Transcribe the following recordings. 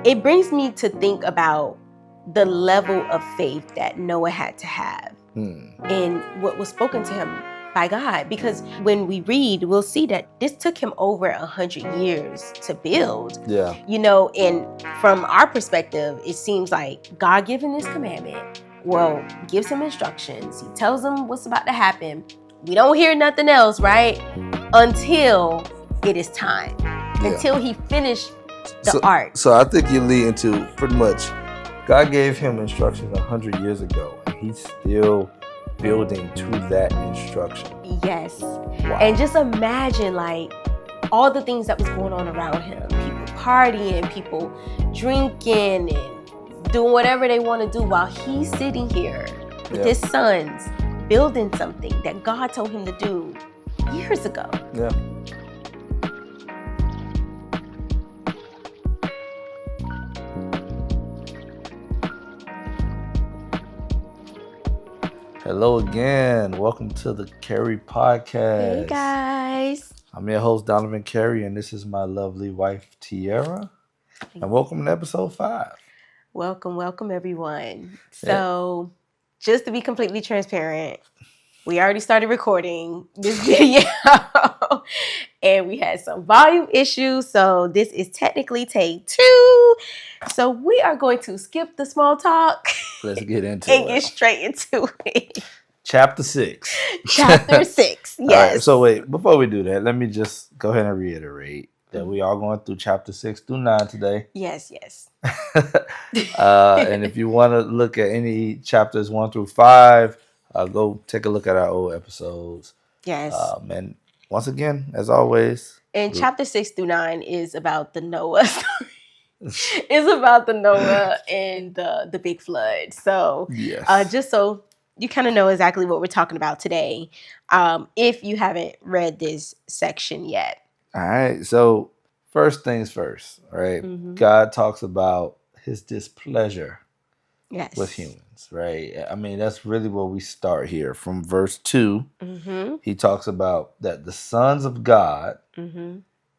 It brings me to think about the level of faith that Noah had to have and what was spoken to him by God. Because when we read, we'll see that this took him over 100 years to build. Yeah. You know, and from our perspective, it seems like God giving this commandment, gives him instructions. He tells him what's about to happen. We don't hear nothing else, right? Until it is time. Yeah. Until he finished the ark. So I think you lead into pretty much God gave him instructions 100 years ago, and he's still building to that instruction. Yes. Wow. And just imagine like all the things that was going on around him. People partying, people drinking and doing whatever they want to do while he's sitting here with his sons building something that God told him to do years ago. Yeah. Hello again. Welcome to the Carey podcast. Hey guys. I'm your host, Donovan Carey, and this is my lovely wife, Tiara. And welcome to episode 5. Welcome everyone. So, just to be completely transparent, we already started recording this video and we had some volume issues. So this is technically take 2. So we are going to skip the small talk. Let's get into and get straight into it. Chapter 6. Chapter 6, yes. All right, so wait, before we do that, let me just go ahead and reiterate that we are going through chapter 6 through 9 today. Yes. And if you want to look at any chapters 1 through 5, go take a look at our old episodes. Yes. And once again, as always. And chapter 6 through 9 is about the Noah story. It's about the Noah and the big flood. So just so you kind of know exactly what we're talking about today, if you haven't read this section yet. All right. So first things first, right? Mm-hmm. God talks about his displeasure with humans, right? I mean, that's really where we start here. From verse 2, he talks about that the sons of God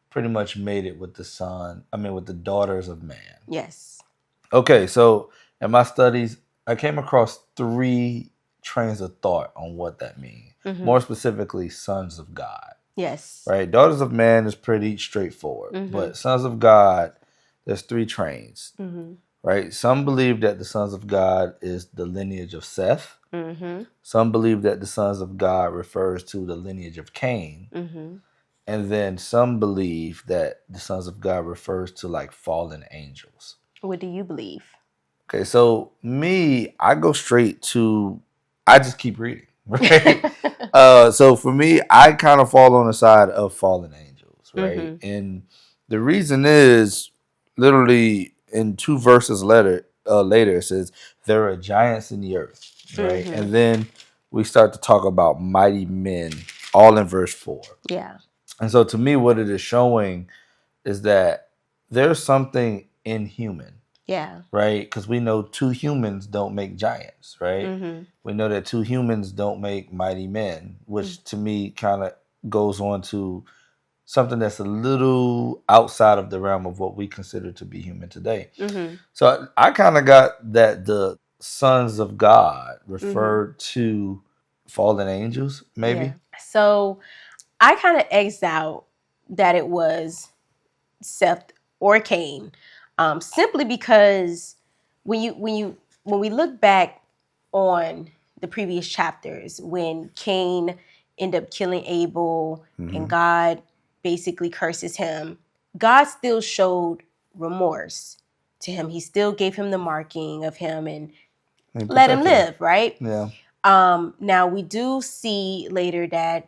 pretty much made it with the daughters of man. Yes. Okay, so in my studies, I came across 3 trains of thought on what that means. More specifically, sons of God. Yes. Right? Daughters of man is pretty straightforward. But sons of God, there's 3 trains. Right? Some believe that the sons of God is the lineage of Seth. Some believe that the sons of God refers to the lineage of Cain. And then some believe that the sons of God refers to like fallen angels. What do you believe? Okay, so me, I go straight to, I just keep reading, right? So for me, I kind of fall on the side of fallen angels, right? And the reason is literally in 2 verses later, it says, there are giants in the earth, right? And then we start to talk about mighty men, all in verse 4. Yeah. And so to me, what it is showing is that there's something inhuman. Yeah. Right? Because we know 2 humans don't make giants, right? We know that 2 humans don't make mighty men, which to me kind of goes on to something that's a little outside of the realm of what we consider to be human today. So I kind of got that the sons of God referred to fallen angels, maybe. Yeah. So I kind of X'd out that it was Seth or Cain, simply because when we look back on the previous chapters, when Cain ended up killing Abel and God basically curses him, God still showed remorse to him. He still gave him the marking of him and let him live, right? Yeah. Now we do see later that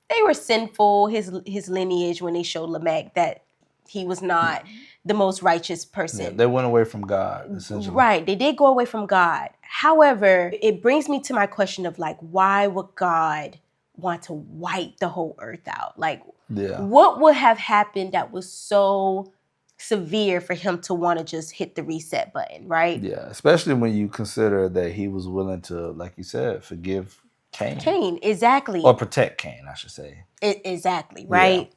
they were sinful, his lineage, when they showed Lamech that he was not the most righteous person. Yeah, they went away from God, essentially. Right, they did go away from God. However, it brings me to my question of like, why would God want to wipe the whole earth out? Like, what would have happened that was so severe for him to want to just hit the reset button, right? Yeah, especially when you consider that he was willing to, like you said, forgive Cain, exactly. Or protect Cain, I should say. Exactly, right?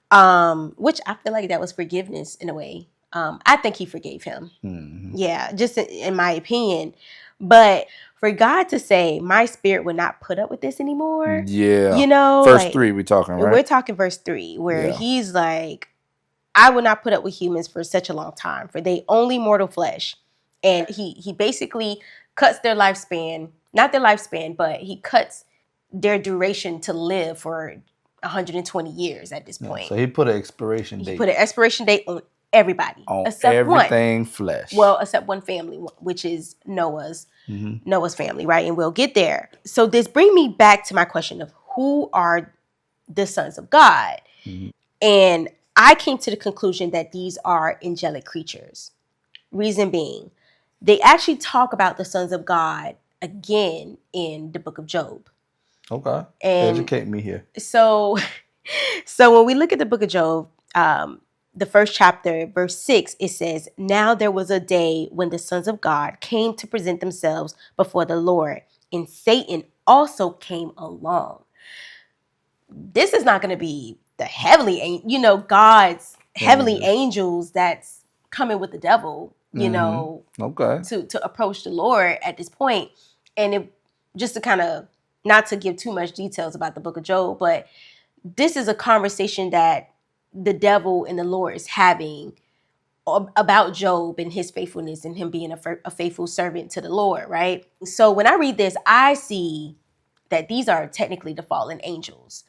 Yeah. Which I feel like that was forgiveness in a way. I think he forgave him. Mm-hmm. Yeah, just in my opinion. But for God to say, my spirit would not put up with this anymore. Yeah. Verse Like, 3 we talking, right? We're talking verse 3, where he's like, I will not put up with humans for such a long time, for they only mortal flesh. And he basically cuts their lifespan, not their lifespan, but he cuts their duration to live for 120 years at this point. So he put an expiration date. He put an expiration date on everybody. On except everything one. Flesh. Well, except one family, which is Noah's family, right? And we'll get there. So this brings me back to my question of who are the sons of God? And I came to the conclusion that these are angelic creatures. Reason being, they actually talk about the sons of God again in the book of Job. Okay. And educate me here. So when we look at the book of Job, the first chapter, verse 6, it says, now there was a day when the sons of God came to present themselves before the Lord, and Satan also came along. This is not going to be the heavenly, God's heavenly angels that's coming with the devil, to approach the Lord at this point. And it, just to kind of, not to give too much details about the book of Job, but this is a conversation that the devil and the Lord is having about Job and his faithfulness and him being a faithful servant to the Lord, right? So when I read this, I see that these are technically the fallen angels,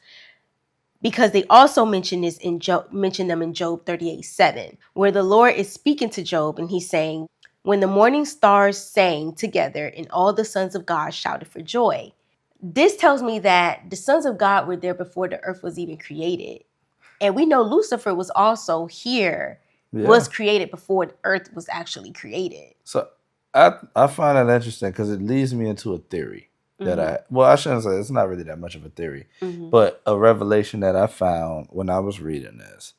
because they also mention them in Job 38:7, where the Lord is speaking to Job and he's saying, when the morning stars sang together and all the sons of God shouted for joy. This tells me that the sons of God were there before the earth was even created. And we know Lucifer was also here, was created before the earth was actually created. So I find that interesting because it leads me into a theory that I shouldn't say it's not really that much of a theory, but a revelation that I found when I was reading this,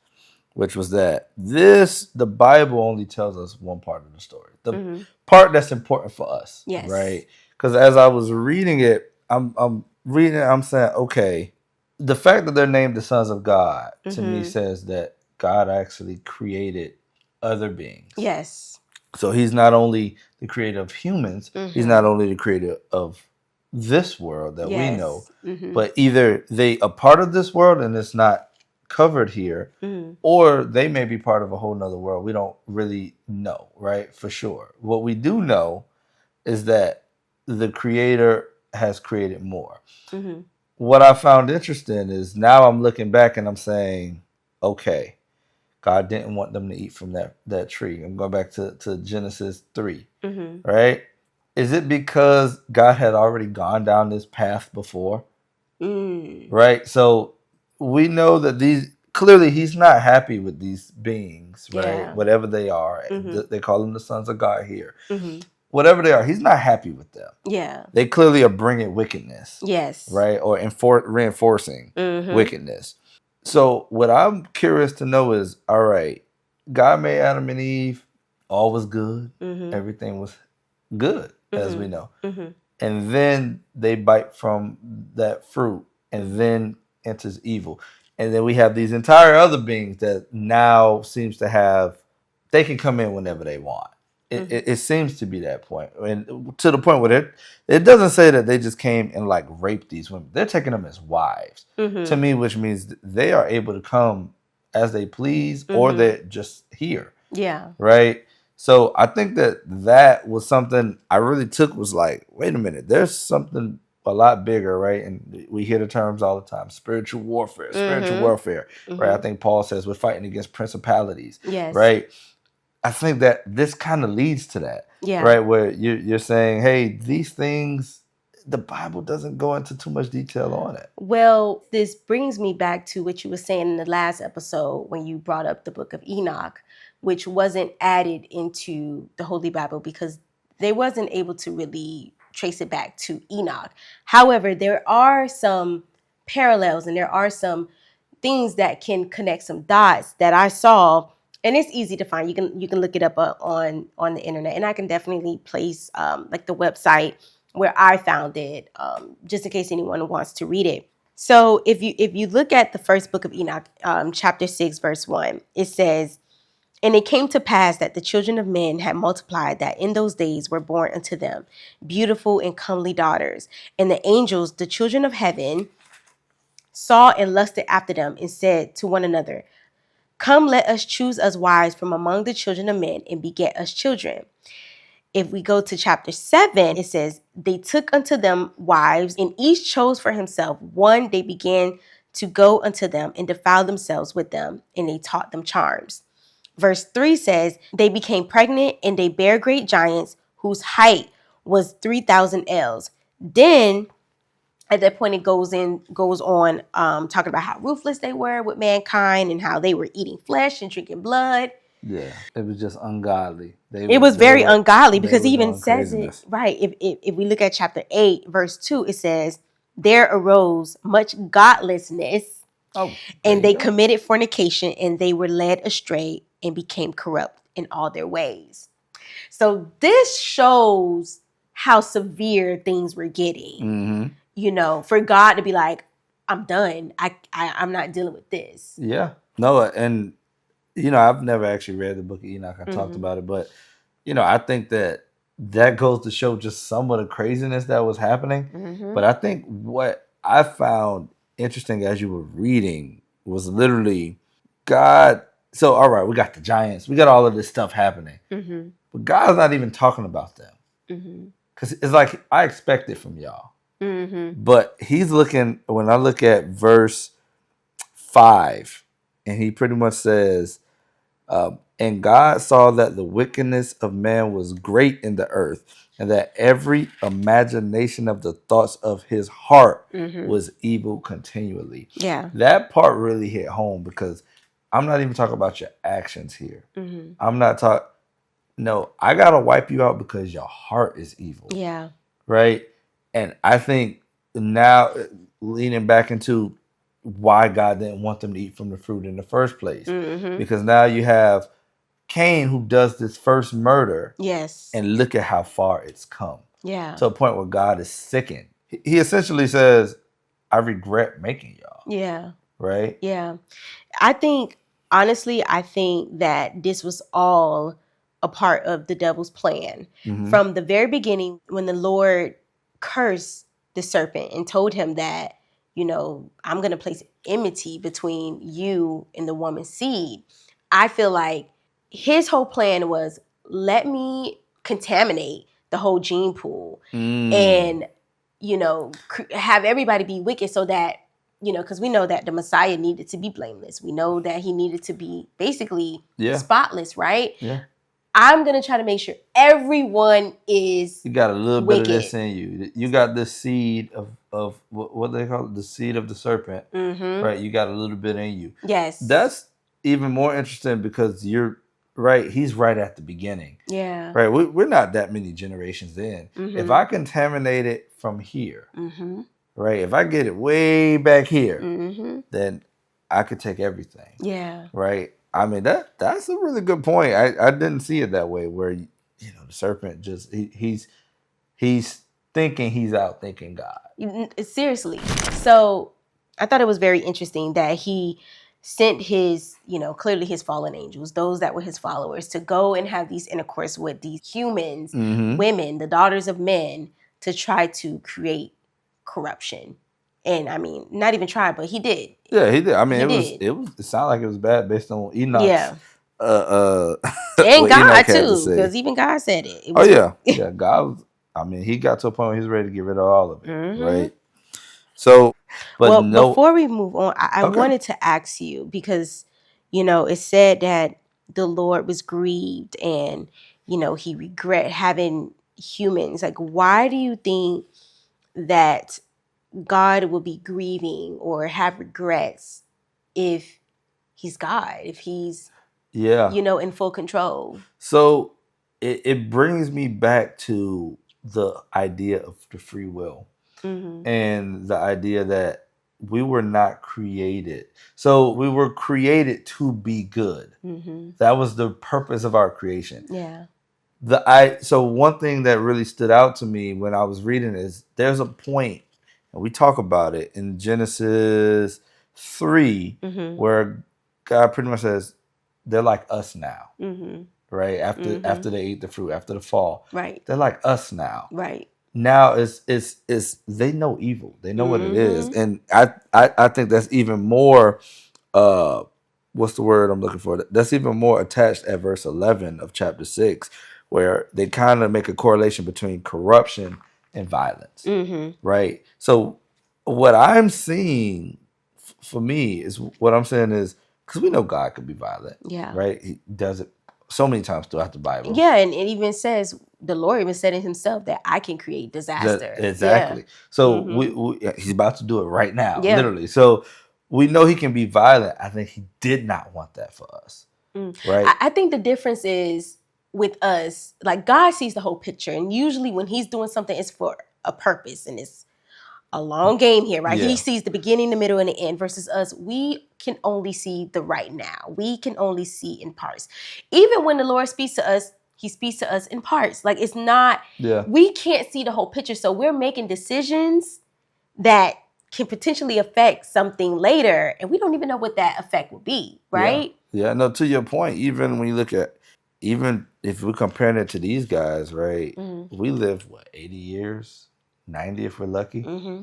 which was that the Bible only tells us one part of the story, the part that's important for us, right? Because as I was reading it, I'm reading it, I'm saying, okay, the fact that they're named the sons of God to me says that God actually created other beings. Yes. So he's not only the creator of humans, he's not only the creator of this world that we know, but either they a part of this world and it's not covered here, or they may be part of a whole nother world. We don't really know, right? For sure. What we do know is that the creator has created more. What I found interesting is now I'm looking back and I'm saying, okay, God didn't want them to eat from that tree. I'm going back to Genesis 3, right? Is it because God had already gone down this path before? Right? So we know that clearly he's not happy with these beings, right? Yeah. Whatever they are. They call them the sons of God here. Whatever they are, he's not happy with them. Yeah. They clearly are bringing wickedness. Yes. Right? Or reinforcing wickedness. So what I'm curious to know is, all right, God made Adam and Eve, all was good. Everything was good, as we know. And then they bite from that fruit and then enters evil. And then we have these entire other beings that now seems to have, they can come in whenever they want. It seems to be that point. And to the point where it doesn't say that they just came and like raped these women. They're taking them as wives to me, which means they are able to come as they please or they're just here. Yeah. Right? So I think that was something I really took, was like, wait a minute, there's something a lot bigger, right? And we hear the terms all the time, spiritual warfare, right? I think Paul says we're fighting against principalities, right? I think that this kind of leads to that, right? Where you're saying, hey, these things, the Bible doesn't go into too much detail on it. Well, this brings me back to what you were saying in the last episode when you brought up the Book of Enoch, which wasn't added into the Holy Bible because they wasn't able to really trace it back to Enoch. However, there are some parallels and there are some things that can connect some dots that I saw, and it's easy to find. You can look it up on the internet, and I can definitely place like the website where I found it, just in case anyone wants to read it. So if you look at the first book of Enoch, chapter 6, verse 1, it says, And it came to pass that the children of men had multiplied, that in those days were born unto them beautiful and comely daughters. And the angels, the children of heaven, saw and lusted after them, and said to one another, Come, let us choose us wives from among the children of men, and beget us children. If we go to chapter 7, it says, They took unto them wives, and each chose for himself one. They began to go unto them and defile themselves with them, and they taught them charms. Verse 3 says, They became pregnant, and they bare great giants, whose height was 3,000 ells. Then at that point, it goes on talking about how ruthless they were with mankind, and how they were eating flesh and drinking blood. Yeah, it was just ungodly. It was very ungodly, because he even says it, right? If we look at chapter 8, verse 2, it says, There arose much godlessness, and they committed fornication, and they were led astray and became corrupt in all their ways. So this shows how severe things were getting. Mm-hmm. You know, for God to be like, I'm done. I'm not dealing with this. Yeah. No, and you know, I've never actually read the Book of Enoch. I talked about it, but you know, I think that goes to show just some of the craziness that was happening. Mm-hmm. But I think what I found interesting as you were reading was literally God. So, all right, we got the giants, we got all of this stuff happening, but God's not even talking about them, because it's like, I expect it from y'all. But he's looking, when I look at verse 5, and he pretty much says, and God saw that the wickedness of man was great in the earth, and that every imagination of the thoughts of his heart was evil continually. Yeah. That part really hit home, because I'm not even talking about your actions here. I'm not talking, no, I got to wipe you out because your heart is evil. Yeah. Right? And I think now, leaning back into why God didn't want them to eat from the fruit in the first place. Because now you have Cain, who does this first murder. Yes. And look at how far it's come. Yeah. To a point where God is sickened. He essentially says, I regret making y'all. Yeah. Right? Yeah. I think that this was all a part of the devil's plan. From the very beginning, when the Lord cursed the serpent and told him that, you know, I'm going to place enmity between you and the woman's seed. I feel like his whole plan was, let me contaminate the whole gene pool and, you know, have everybody be wicked, so that, you know, because we know that the Messiah needed to be blameless. We know that he needed to be basically spotless, right? Yeah. I'm going to try to make sure everyone is You got a little wicked. Bit of this in you. You got the seed of what they call it, the seed of the serpent, right? You got a little bit in you. Yes. That's even more interesting, because you're right. He's right at the beginning. Yeah. Right. We're not that many generations in. If I contaminate it from here, right? If I get it way back here, then I could take everything. Yeah. Right. I mean, that's a really good point. I didn't see it that way, where, you know, the serpent just he's thinking he's out thinking God. Seriously. So I thought it was very interesting that he sent his, you know, clearly his fallen angels, those that were his followers, to go and have these intercourse with these humans, women, the daughters of men, to try to create corruption. And I mean, not even try, but he did. Yeah, he did. I mean, it sounded like it was bad based on Enoch's. Yeah. And God too, because even God said it. Yeah. God was, I mean, he got to a point where he's ready to get rid of all of it, right? So, but before we move on, I wanted to ask you, because, you know, it said that the Lord was grieved, and, you know, he regret having humans. Like, why do you think that God will be grieving or have regrets if he's God, if he's, you know, in full control? So it brings me back to the idea of the free will, and the idea that we were not created. So we were created to be good. That was the purpose of our creation. Yeah. So one thing that really stood out to me when I was reading is, there's a point, and we talk about it in Genesis 3, where God pretty much says, they're like us now, Mm-hmm. right? After they ate the fruit, after the fall, Right. they're like us now. Right. Now it's they know evil. They know what it is, Mm-hmm. and I think that's even more. What's the word I'm looking for? That's even more attached at verse 11 of chapter 6, where they kind of make a correlation between corruption and violence, Mm-hmm. right? So what I'm seeing for me is what I'm saying is because we know God could be violent, Yeah. right? He does it so many times throughout the Bible. Yeah, and it even says the Lord even said it himself that I can create disaster. Exactly. Yeah. So Mm-hmm. he's about to do it right now, Yeah. literally. So we know he can be violent. I think he did not want that for us, right? I think the difference is with us, like God sees the whole picture, and usually when He's doing something, it's for a purpose, and it's a long game here, right? Yeah. He sees the beginning, the middle, and the end. Versus us, we can only see the right now. We can only see in parts. Even when the Lord speaks to us, He speaks to us in parts. Like it's not. Yeah. We can't see the whole picture, so we're making decisions that can potentially affect something later, and we don't even know what that effect will be, right? Yeah. No, to your point, even when you look at, even if we're comparing it to these guys, right? Mm-hmm. We lived, what, 80 years? 90 if we're lucky? Mm-hmm.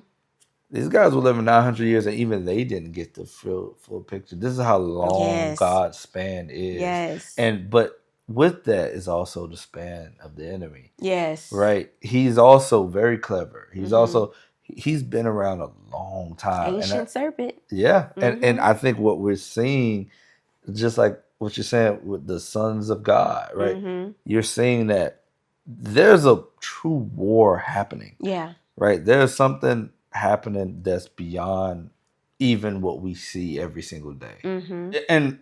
These guys were living 900 years, and even they didn't get the full picture. This is how long Yes. God's span is. Yes. But with that is also the span of the enemy. Yes. Right? He's also very clever. He's been around a long time. Ancient serpent. Yeah. Mm-hmm. And I think what we're seeing, just like what you're saying with the sons of God, right? Mm-hmm. You're seeing that there's a true war happening. Yeah. Right? There's something happening that's beyond even what we see every single day. Mm-hmm. And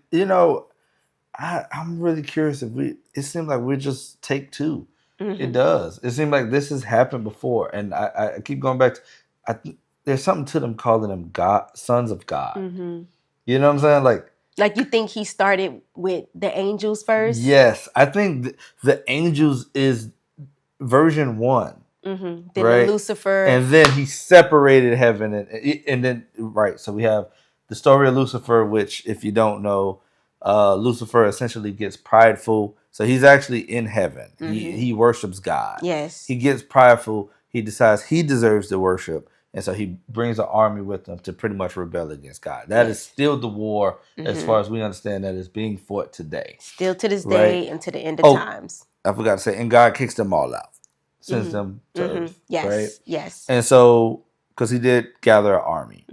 I'm really curious if it seems like we're just take two. Mm-hmm. It does. It seems like this has happened before. And I keep going back to, there's something to them calling them God, sons of God. Mm-hmm. You know what I'm saying? Like you think he started with the angels first? Yes. I think the angels is version 1. Mm-hmm. Then right? Lucifer. And then he separated heaven. And then, right. So we have the story of Lucifer, which, if you don't know, Lucifer essentially gets prideful. So he's actually in heaven. Mm-hmm. He worships God. Yes. He gets prideful. He decides he deserves the worship. And so he brings an army with him to pretty much rebel against God. That is still the war, as far as we understand, that is being fought today. Still to this day and to the end of times. I forgot to say, and God kicks them all out. Sends them to earth. Yes. Right? Yes. And so, because he did gather an army,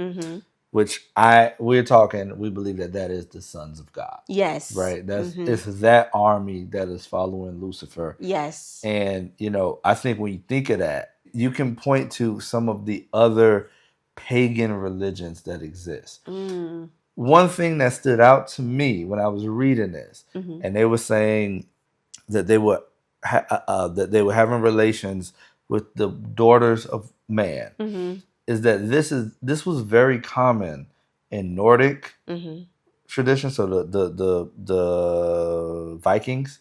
which we believe that is the sons of God. Yes. Right? It's that army that is following Lucifer. Yes. And, I think when you think of that, you can point to some of the other pagan religions that exist. One thing that stood out to me when I was reading this, and they were saying that they were having relations with the daughters of man, is that this was very common in Nordic tradition. So the Vikings,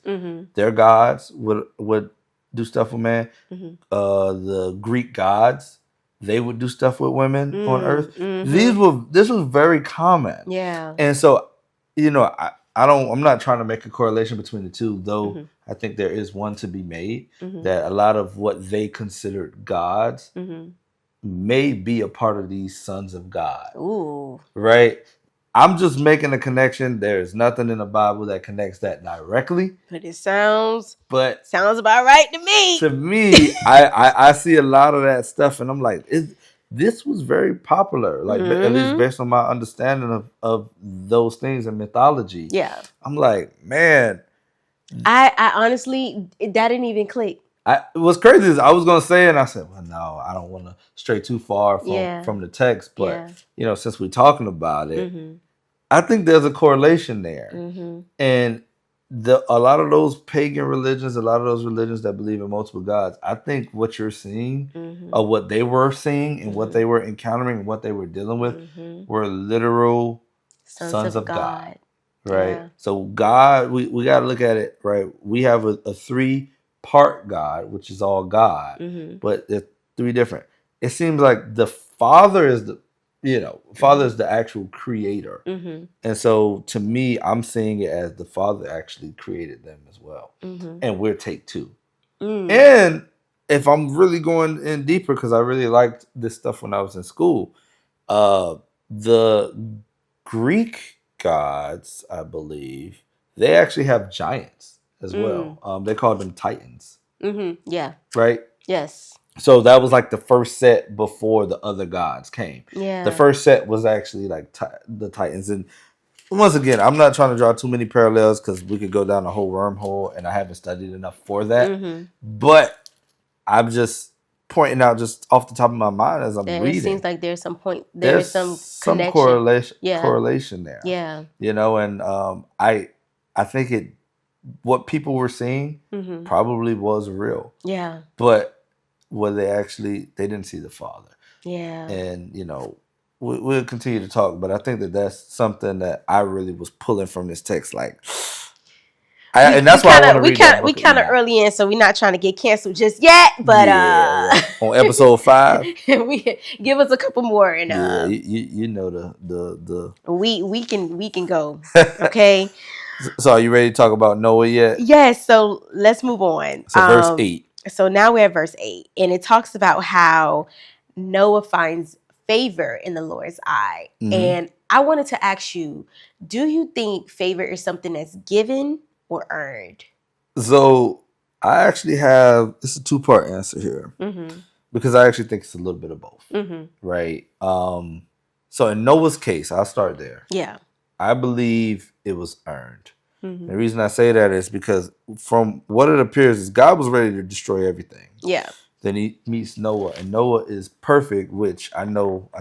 their gods would do stuff with man. The Greek gods, they would do stuff with women on earth. This was very common. Yeah. And so, I'm not trying to make a correlation between the two, though I think there is one to be made, that a lot of what they considered gods may be a part of these sons of God. Ooh. Right? I'm just making a connection. There's nothing in the Bible that connects that directly. But it sounds about right to me. To me, I see a lot of that stuff, and I'm like, this was very popular, like at least based on my understanding of those things in mythology. Yeah. I'm like, man. I honestly, that didn't even click. What's crazy is I was gonna say, and I said, well, no, I don't want to stray too far from the text, but since we're talking about it, I think there's a correlation there, and a lot of those pagan religions, a lot of those religions that believe in multiple gods, I think what you're seeing, or what they were seeing, and what they were encountering, and what they were dealing with, were literal sons of God. Right? Yeah. So God, we got to look at it, right? We have a 3-part God, which is all God, but there's 3 different. It seems like the Father is Father is the actual creator. Mm-hmm. And so to me, I'm seeing it as the Father actually created them as well. Mm-hmm. And we're take two. Mm. And if I'm really going in deeper, because I really liked this stuff when I was in school, the Greek gods, I believe, they actually have giants as well. They call them titans. Mm-hmm. Yeah. Right? Yes. So that was like the first set before the other gods came. Yeah. The first set was actually like the titans. And once again, I'm not trying to draw too many parallels because we could go down a whole wormhole, and I haven't studied enough for that. Mm-hmm. But I'm just pointing out, just off the top of my mind as I'm reading. It seems like there's some some correlation there. Yeah. And I think what people were seeing probably was real. Yeah. But they didn't see the Father. Yeah. And we'll continue to talk, but I think that's something that I really was pulling from this text, and that's why I want to read we kind of early in, so we're not trying to get canceled just yet. But on episode 5, we give us a couple more, and the we can go. Okay. So are you ready to talk about Noah yet? Yes. So let's move on. So verse 8. So now we're at verse 8, and it talks about how Noah finds favor in the Lord's eye. Mm-hmm. And I wanted to ask you, do you think favor is something that's given or earned? So I actually have, it's a 2-part answer here, because I actually think it's a little bit of both, right? So in Noah's case, I'll start there. Yeah. I believe it was earned. The reason I say that is because from what it appears is God was ready to destroy everything. Yeah. Then he meets Noah, and Noah is perfect, which I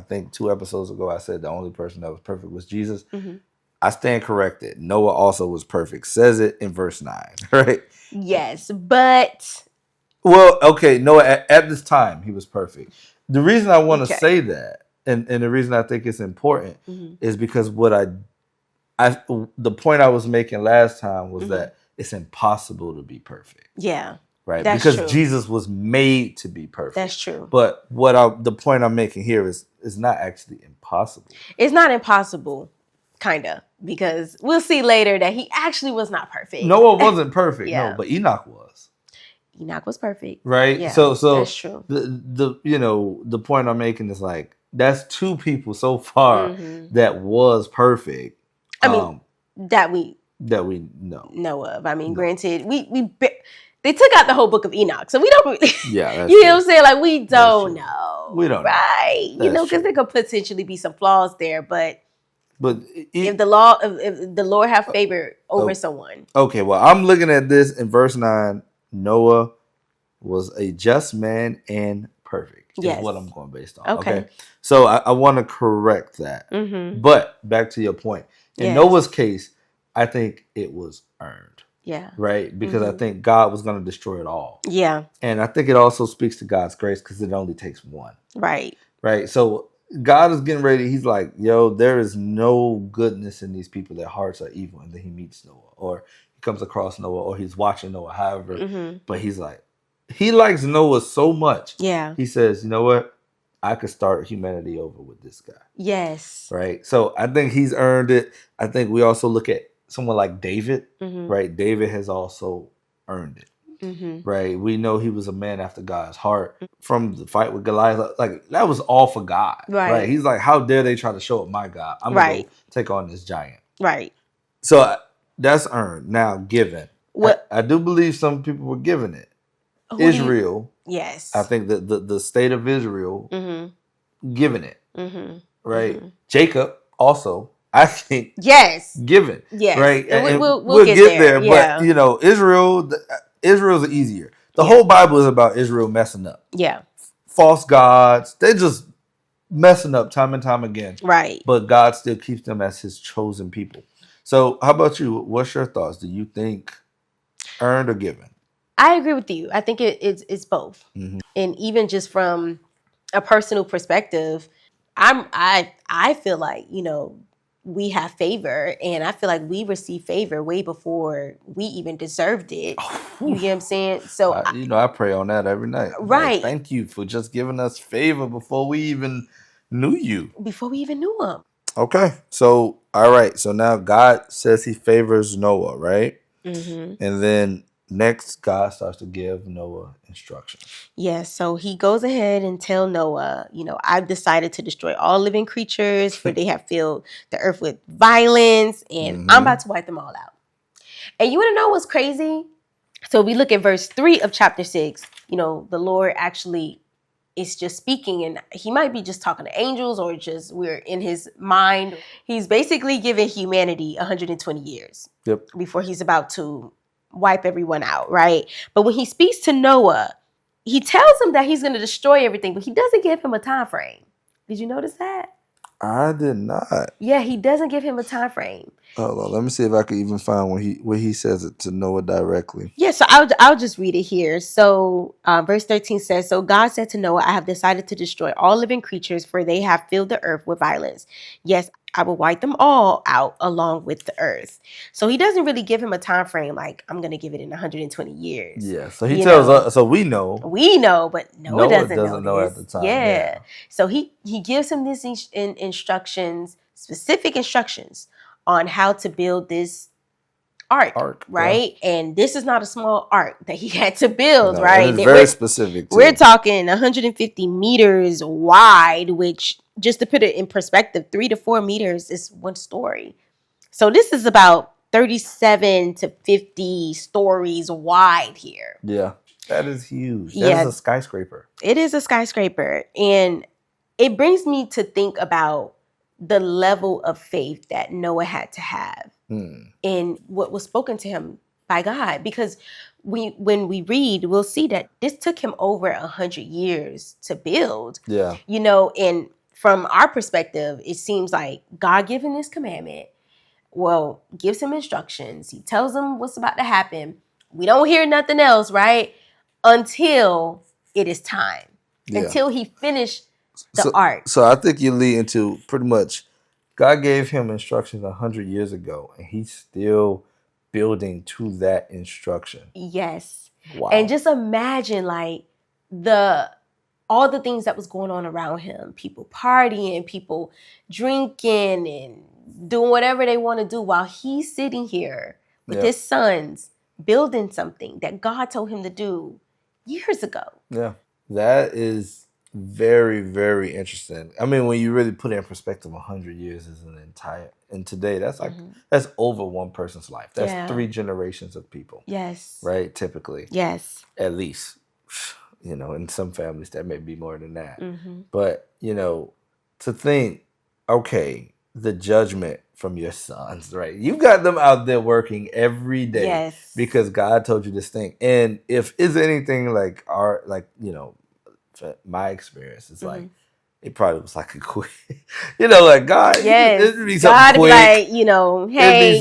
think 2 episodes ago I said the only person that was perfect was Jesus. I stand corrected. Noah also was perfect. Says it in verse 9, right? Yes, but... Well, okay, Noah, at this time, he was perfect. The reason I want to say that, and the reason I think it's important, is because the point I was making last time was that it's impossible to be perfect. Yeah. Right? Because true. Jesus was made to be perfect. That's true. But the point I'm making here is not actually impossible. It's not impossible, kind of, because we'll see later that he actually was not perfect. Noah wasn't perfect, no, but Enoch was. Enoch was perfect. Right? Yeah, so that's true. The point I'm making is that's 2 people so far that was perfect. I mean, that we know of. I mean, granted, they took out the whole Book of Enoch, so we don't. Yeah, you know what I'm saying? We don't know. We don't, right? Know. Because there could potentially be some flaws there, but if the Lord have favor over someone. Okay, well, I'm looking at this in verse 9. Noah was a just man and perfect. Is what I'm going based on. Okay. So I want to correct that. But back to your point. In Noah's case, I think it was earned. Yeah. Right? Because I think God was going to destroy it all. Yeah. And I think it also speaks to God's grace because it only takes one. Right. Right? So God is getting ready. He's like, yo, there is no goodness in these people. Their hearts are evil. And then he meets Noah. Or he comes across Noah. Or he's watching Noah, however. But he's like, he likes Noah so much. Yeah. He says, you know what? I could start humanity over with this guy. Yes. Right? So I think he's earned it. I think we also look at someone like David. Right? David has also earned it. Right? We know he was a man after God's heart. From the fight with Goliath, that was all for God. Right? He's like, how dare they try to show up my God? I'm going to take on this giant. Right. So that's earned. Now, given. I do believe some people were given it. Israel. Yes. I think that the state of Israel given it. Right? Jacob also, I think. Yes. Given. Yes. Right? And we'll get there. Yeah. But, Israel's easier. The whole Bible is about Israel messing up. Yeah. False gods. They're just messing up time and time again. Right. But God still keeps them as his chosen people. So how about you? What's your thoughts? Do you think earned or given? I agree with you. I think it's both. And even just from a personal perspective, I feel like, we have favor, and I feel like we receive favor way before we even deserved it. You get what I'm saying? So I pray on that every night. Right. Thank you for just giving us favor before we even knew you. Before we even knew him. Okay. So, all right. So now God says he favors Noah, right? Mm-hmm. And then next, God starts to give Noah instructions. Yes, so he goes ahead and tell Noah, I've decided to destroy all living creatures, for they have filled the earth with violence, and I'm about to wipe them all out. And you want to know what's crazy? So we look at verse 3 of chapter 6. The Lord actually is just speaking, and he might be just talking to angels, or just we're in his mind. He's basically giving humanity 120 years before he's about to wipe everyone out, right? But when he speaks to Noah, he tells him that he's going to destroy everything, but he doesn't give him a time frame. Did you notice that? I did not. Yeah, he doesn't give him a time frame. Hold on, let me see if I can even find where he says it to Noah directly. Yeah, so I'll just read it here. So verse 13 says, so God said to Noah, I have decided to destroy all living creatures, for they have filled the earth with violence. Yes, I will wipe them all out along with the earth. So he doesn't really give him a time frame like, I'm going to give it in 120 years. Yeah, so he tells us, so we know. We know, but Noah doesn't know at the time. Yeah. So he gives him these instructions, specific instructions on how to build this ark, right? Yeah. And this is not a small ark that he had to build, right? It's very specific too. We're talking 150 meters wide, which, just to put it in perspective, 3 to 4 meters is one story. So this is about 37 to 50 stories wide here. Yeah, that is huge. That is a skyscraper. It is a skyscraper. And it brings me to think about the level of faith that Noah had to have in what was spoken to him by God. Because when we read, we'll see that this took him over 100 years to build. Yeah. And from our perspective, it seems like God giving this commandment, gives him instructions. He tells him what's about to happen. We don't hear nothing else, right? Until it is time. Yeah. Until he finished the ark. So I think you lead into pretty much God gave him instructions 100 years ago, and he's still building to that instruction. Yes. Wow. And just imagine all the things that was going on around him. People partying, people drinking and doing whatever they want to do while he's sitting here with his sons building something that God told him to do years ago. Yeah. That is very, very interesting. I mean, when you really put it in perspective, 100 years is an entire, and today that's like, that's over one person's life. That's 3 generations of people. Yes. Right? Typically. Yes. At least, in some families that may be more than that. But, to think, okay, the judgment from your sons, right? You got them out there working every day because God told you this thing. And if it's anything like my experience, it's like it probably was like a quick, like God, it'd be something quick. Like, hey,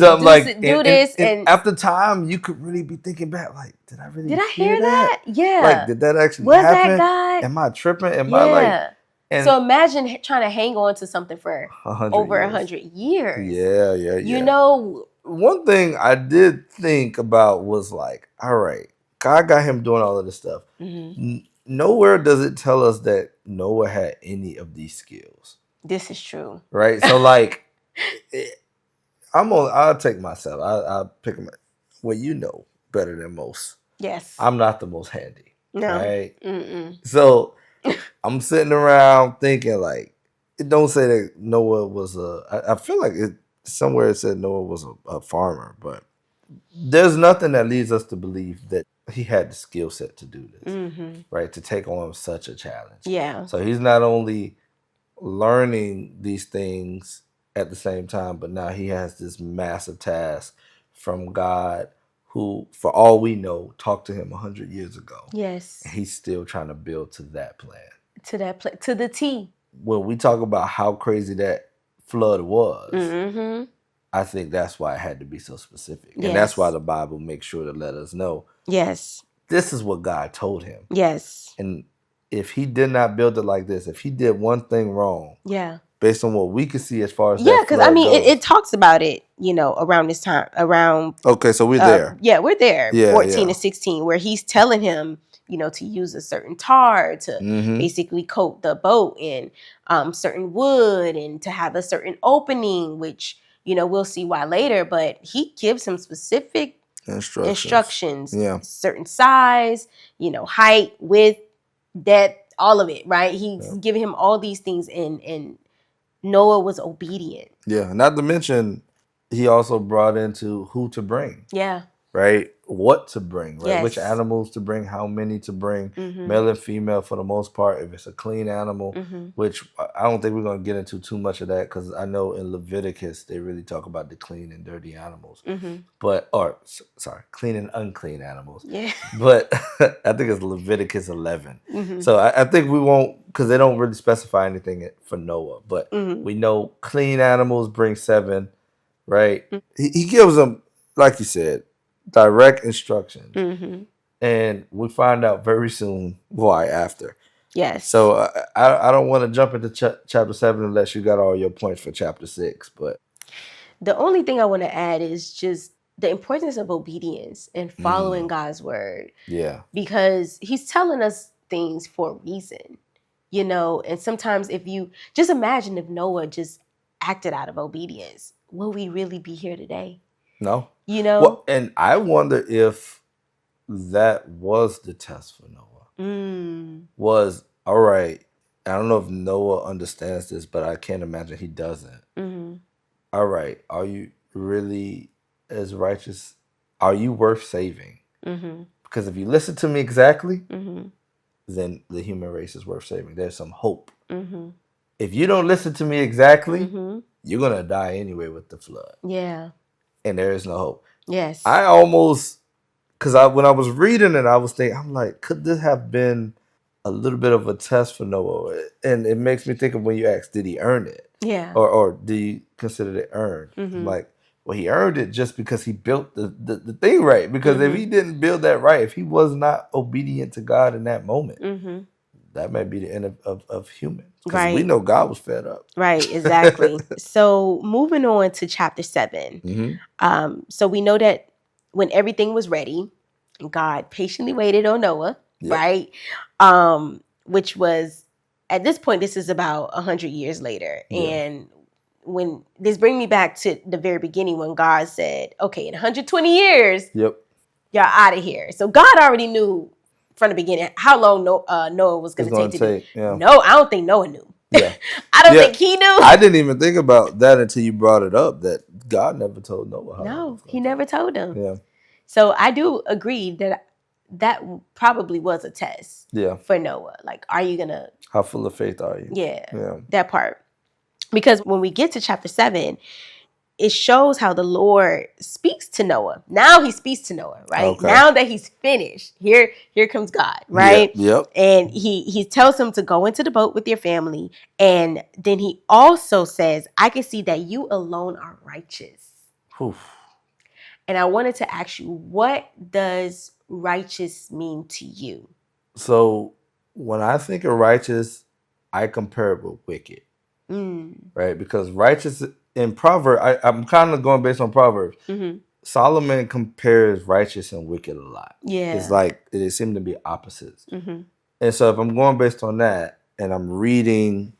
do this, and after time, you could really be thinking back, like, did I really hear that? Yeah, like, did that actually was happen? That God? Am I tripping? Am I like? And so imagine trying to hang on to something for over 100 years. Yeah. One thing I did think about was like, all right, God got him doing all of this stuff. Nowhere does it tell us that Noah had any of these skills. This is true. Right? So like, I'll take myself. I'll pick him. Well, you know better than most. Yes. I'm not the most handy. No. Right? So I'm sitting around thinking like, it don't say that Noah was I feel like somewhere it said Noah was a farmer, but there's nothing that leads us to believe that he had the skill set to do this, right? To take on such a challenge. Yeah. So he's not only learning these things at the same time, but now he has this massive task from God, who, for all we know, talked to him 100 years ago. Yes. And he's still trying to build to that plan. To the T. When we talk about how crazy that flood was, I think that's why it had to be so specific. Yes. And that's why the Bible makes sure to let us know. Yes. This is what God told him. Yes. And if he did not build it like this, if he did one thing wrong, based on what we could see as far as because I mean, it talks about it. around this time, around. Okay, so we're there. Yeah, we're there. Yeah, 14 yeah. to 16, where he's telling him, to use a certain tar to basically coat the boat in certain wood and to have a certain opening, which, we'll see why later, but he gives him specific instructions, Yeah. certain size, height, width, depth, all of it, right? He's giving him all these things, and Noah was obedient. Yeah, not to mention, he also brought into who to bring. Yeah. Right? What to bring, right? Yes. Which animals to bring, how many to bring, male and female for the most part, if it's a clean animal, which I don't think we're going to get into too much of that, because I know in Leviticus, they really talk about the clean and dirty animals. Clean and unclean animals. Yeah. But I think it's Leviticus 11. So I think we won't, because they don't really specify anything for Noah, but we know clean animals bring 7, right? He gives them, like you said, direct instructions, and we find out very soon why after. Yes. So I don't want to jump into chapter 7 unless you got all your points for chapter 6. But the only thing I want to add is just the importance of obedience and following God's word. Yeah. Because he's telling us things for a reason, and sometimes if you just imagine if Noah just acted out of obedience, will we really be here today? No. Well, and I wonder if that was the test for Noah. Was, all right, I don't know if Noah understands this, but I can't imagine he doesn't. All right, are you really as righteous? Are you worth saving? Because if you listen to me exactly, then the human race is worth saving. There's some hope. If you don't listen to me exactly, you're going to die anyway with the flood. Yeah. And there is no hope. Yes. I almost, because when I was reading it, I was thinking, I'm like, could this have been a little bit of a test for Noah? And it makes me think of when you ask, did he earn it? Yeah. Or do you consider it earned? Like, well, he earned it just because he built the thing right. Because if he didn't build that right, if he was not obedient to God in that moment, that might be the end of humans. Because we know God was fed up. Right, exactly. So moving on to chapter 7. So we know that when everything was ready, God patiently waited on Noah, right? Which was, at this point, this is about 100 years later. And when this brings me back to the very beginning when God said, okay, in 120 years, y'all out of here. So God already knew from the beginning how long Noah was going to take. No, I don't think Noah knew. Yeah. I don't think he knew. I didn't even think about that until you brought it up, that God never told Noah how. No, he never told him. Yeah. So I do agree that probably was a test for Noah. Like, are you going to... How full of faith are you? Yeah, that part. Because when we get to chapter 7, it shows how the Lord speaks to Noah. Now he speaks to Noah, right? Okay. Now that he's finished, here comes God, right? Yep. And he tells him to go into the boat with your family. And then he also says, I can see that you alone are righteous. Oof. And I wanted to ask you, what does righteous mean to you? So when I think of righteous, I compare it with wicked. Right? Because righteous in Proverbs, I'm kind of going based on Proverbs. Solomon compares righteous and wicked a lot. Yeah. It's like they seem to be opposites. And so if I'm going based on that and I'm reading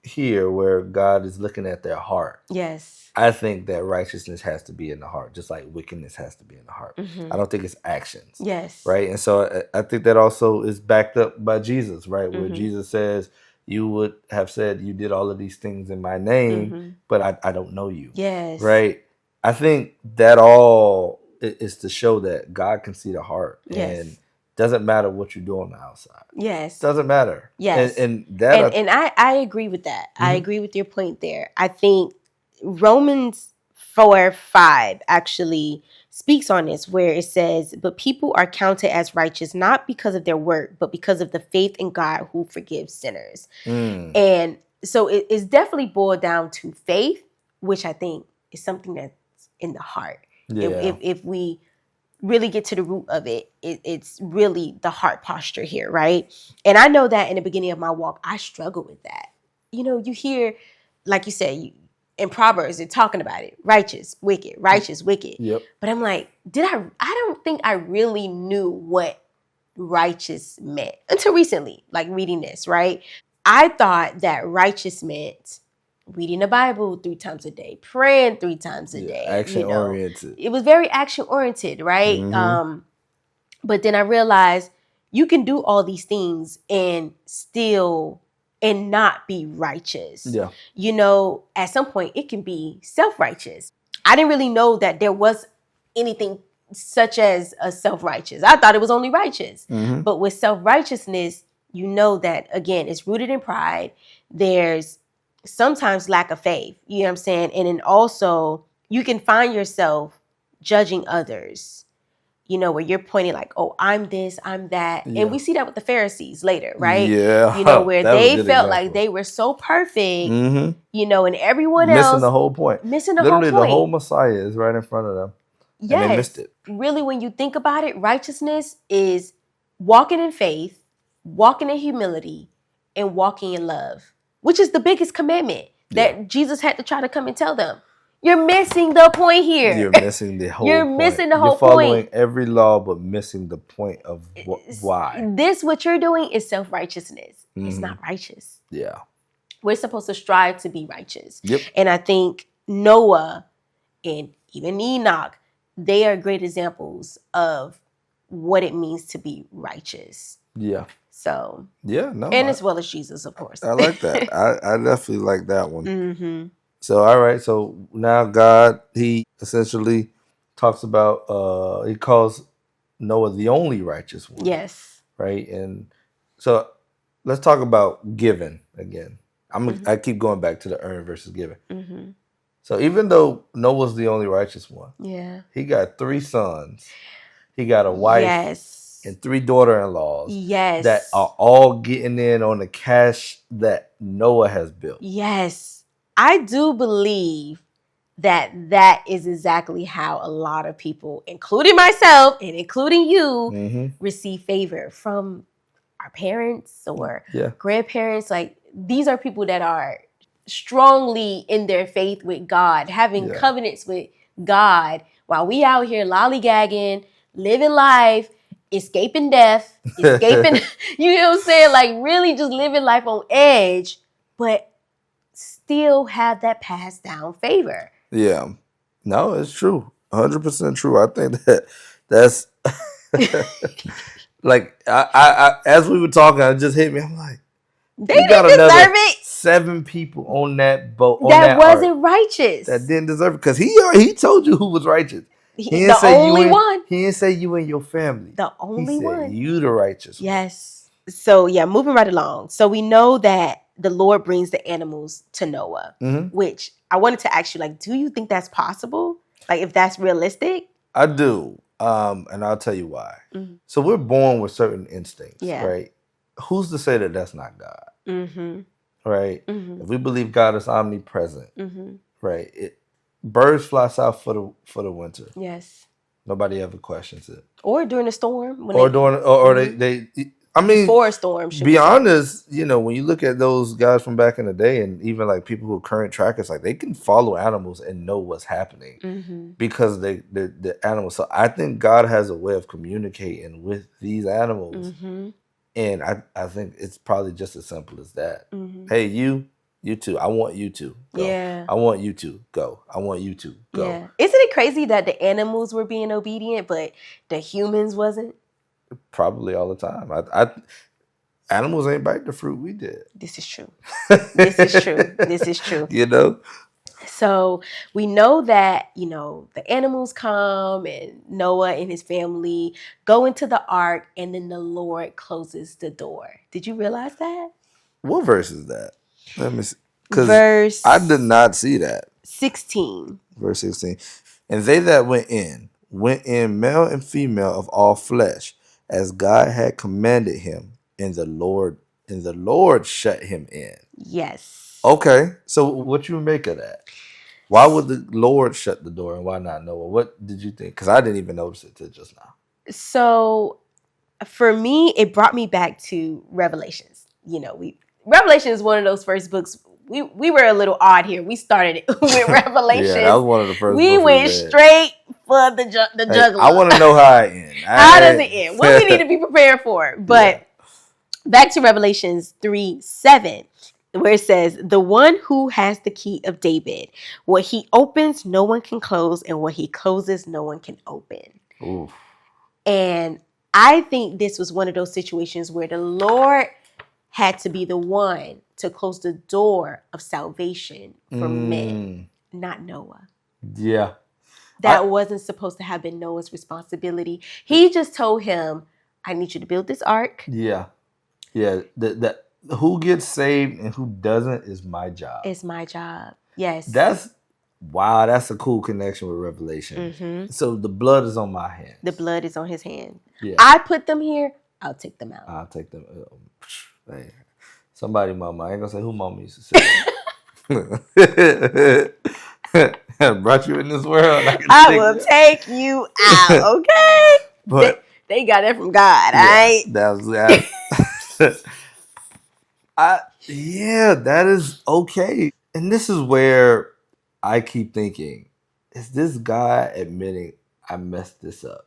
here where God is looking at their heart. Yes. I think that righteousness has to be in the heart, just like wickedness has to be in the heart. I don't think it's actions. Yes. Right? And so I think that also is backed up by Jesus, right? Where Jesus says, you would have said you did all of these things in my name, but I don't know you. Yes. Right? I think that all is to show that God can see the heart. Yes. And doesn't matter what you do on the outside. Yes. Doesn't matter. Yes. And I agree with that. I agree with your point there. I think Romans 4:5 actually speaks on this, where it says, but people are counted as righteous not because of their work, but because of the faith in God who forgives sinners. And so it's definitely boiled down to faith, which I think is something that's in the heart. Yeah. If we really get to the root of it, it's really the heart posture here, right? And I know that in the beginning of my walk, I struggle with that. You hear, like you said, in Proverbs, they're talking about it. Righteous, wicked, righteous, wicked. Yep. But I'm like, I don't think I really knew what righteous meant until recently, like reading this, right? I thought that righteous meant reading the Bible 3 times a day, praying 3 times a day. Action oriented. It was very action oriented, right? Mm-hmm. But then I realized you can do all these things and not be righteous. Yeah. At some point it can be self-righteous. I didn't really know that there was anything such as a self-righteous. I thought it was only righteous. Mm-hmm. But with self-righteousness, that, again, it's rooted in pride. There's sometimes lack of faith. You know what I'm saying? And then also you can find yourself judging others, where you're pointing like, oh, I'm this, I'm that. Yeah. And we see that with the Pharisees later, right? Yeah. Where they felt like they were so perfect, and everyone else. Missing the whole point. Literally, the whole Messiah is right in front of them. Yes. And they missed it. Really, when you think about it, righteousness is walking in faith, walking in humility, and walking in love, which is the biggest commandment that Jesus had to try to come and tell them. You're missing the point here. You're missing the whole point. You're missing the whole point. You're following every law, but missing the point of why. What you're doing is self-righteousness. Mm-hmm. It's not righteous. Yeah. We're supposed to strive to be righteous. Yep. And I think Noah and even Enoch, they are great examples of what it means to be righteous. Yeah. So. Yeah, no. And as well as Jesus, of course. I like that. I definitely like that one. Mm-hmm. So, all right. So now God, he essentially talks about, he calls Noah the only righteous one. Yes. Right. And so let's talk about giving again. I keep going back to the earn versus giving. Mm-hmm. So even though Noah's the only righteous one, he got 3 sons. He got a wife and 3 daughter-in-laws that are all getting in on the cash that Noah has built. Yes. I do believe that is exactly how a lot of people, including myself and including you, receive favor from our parents or grandparents. Like, these are people that are strongly in their faith with God, having covenants with God, while we out here lollygagging, living life, escaping death, escaping, you know what I'm saying? Like, really just living life on edge, but still have that passed down favor. Yeah. No, it's true. 100% true. I think that's like, I as we were talking, it just hit me. I'm like, they didn't deserve it. 7 people on that boat that wasn't righteous. That didn't deserve it, because he told you who was righteous. He didn't say only one. He didn't say you and your family. The only one. You the righteous. Yes. So moving right along. So we know that the Lord brings the animals to Noah, which I wanted to ask you, like, do you think that's possible? Like, if that's realistic? I do. And I'll tell you why. Mm-hmm. So we're born with certain instincts, right? Who's to say that that's not God? Mm-hmm. Right? Mm-hmm. If we believe God is omnipresent, right? Birds fly south for the winter. Yes. Nobody ever questions it. Or during a storm. They I mean, before a storm. Be honest, when you look at those guys from back in the day, and even like people who are current trackers, like, they can follow animals and know what's happening because they're the animals. So I think God has a way of communicating with these animals, and I think it's probably just as simple as that. Hey, you two, I want you to go. Yeah. I want you to go. I want you to go. Yeah. Isn't it crazy that the animals were being obedient, but the humans wasn't? Probably all the time. Animals ain't bite the fruit we did. This is true. This is true. This is true. So we know that, the animals come and Noah and his family go into the ark, and then the Lord closes the door. Did you realize that? What verse is that? Let me see. Because I did not see that. 16. Verse 16. And they that went in male and female of all flesh, as God had commanded him, and the Lord shut him in. Yes. Okay. So what you make of that? Why would the Lord shut the door and why not Noah? What did you think? Because I didn't even notice it till just now. So for me, it brought me back to Revelations. Revelation is one of those first books we were a little odd here. We started with Revelations. Yeah, that was one of the first. We went straight for the juggler. I want to know how it ends. How does it end? What we need to be prepared for. But back to Revelations 3:7, where it says, the one who has the key of David, what he opens, no one can close, and what he closes, no one can open. Oof. And I think this was one of those situations where the Lord had to be the one to close the door of salvation for men, not Noah. Yeah. That wasn't supposed to have been Noah's responsibility. He just told him, I need you to build this ark. Yeah. Yeah. The who gets saved and who doesn't is my job. It's my job. Yes. That's a cool connection with Revelation. Mm-hmm. So the blood is on my hand. The blood is on his hand. Yeah. I put them here. I'll take them out. I'll take them. Hey, somebody, mama. I ain't gonna say who mama used to say. Brought you in this world. I will take you out. Okay. But they got it from God. Yeah, that. That is okay. And this is where I keep thinking, is this guy admitting I messed this up?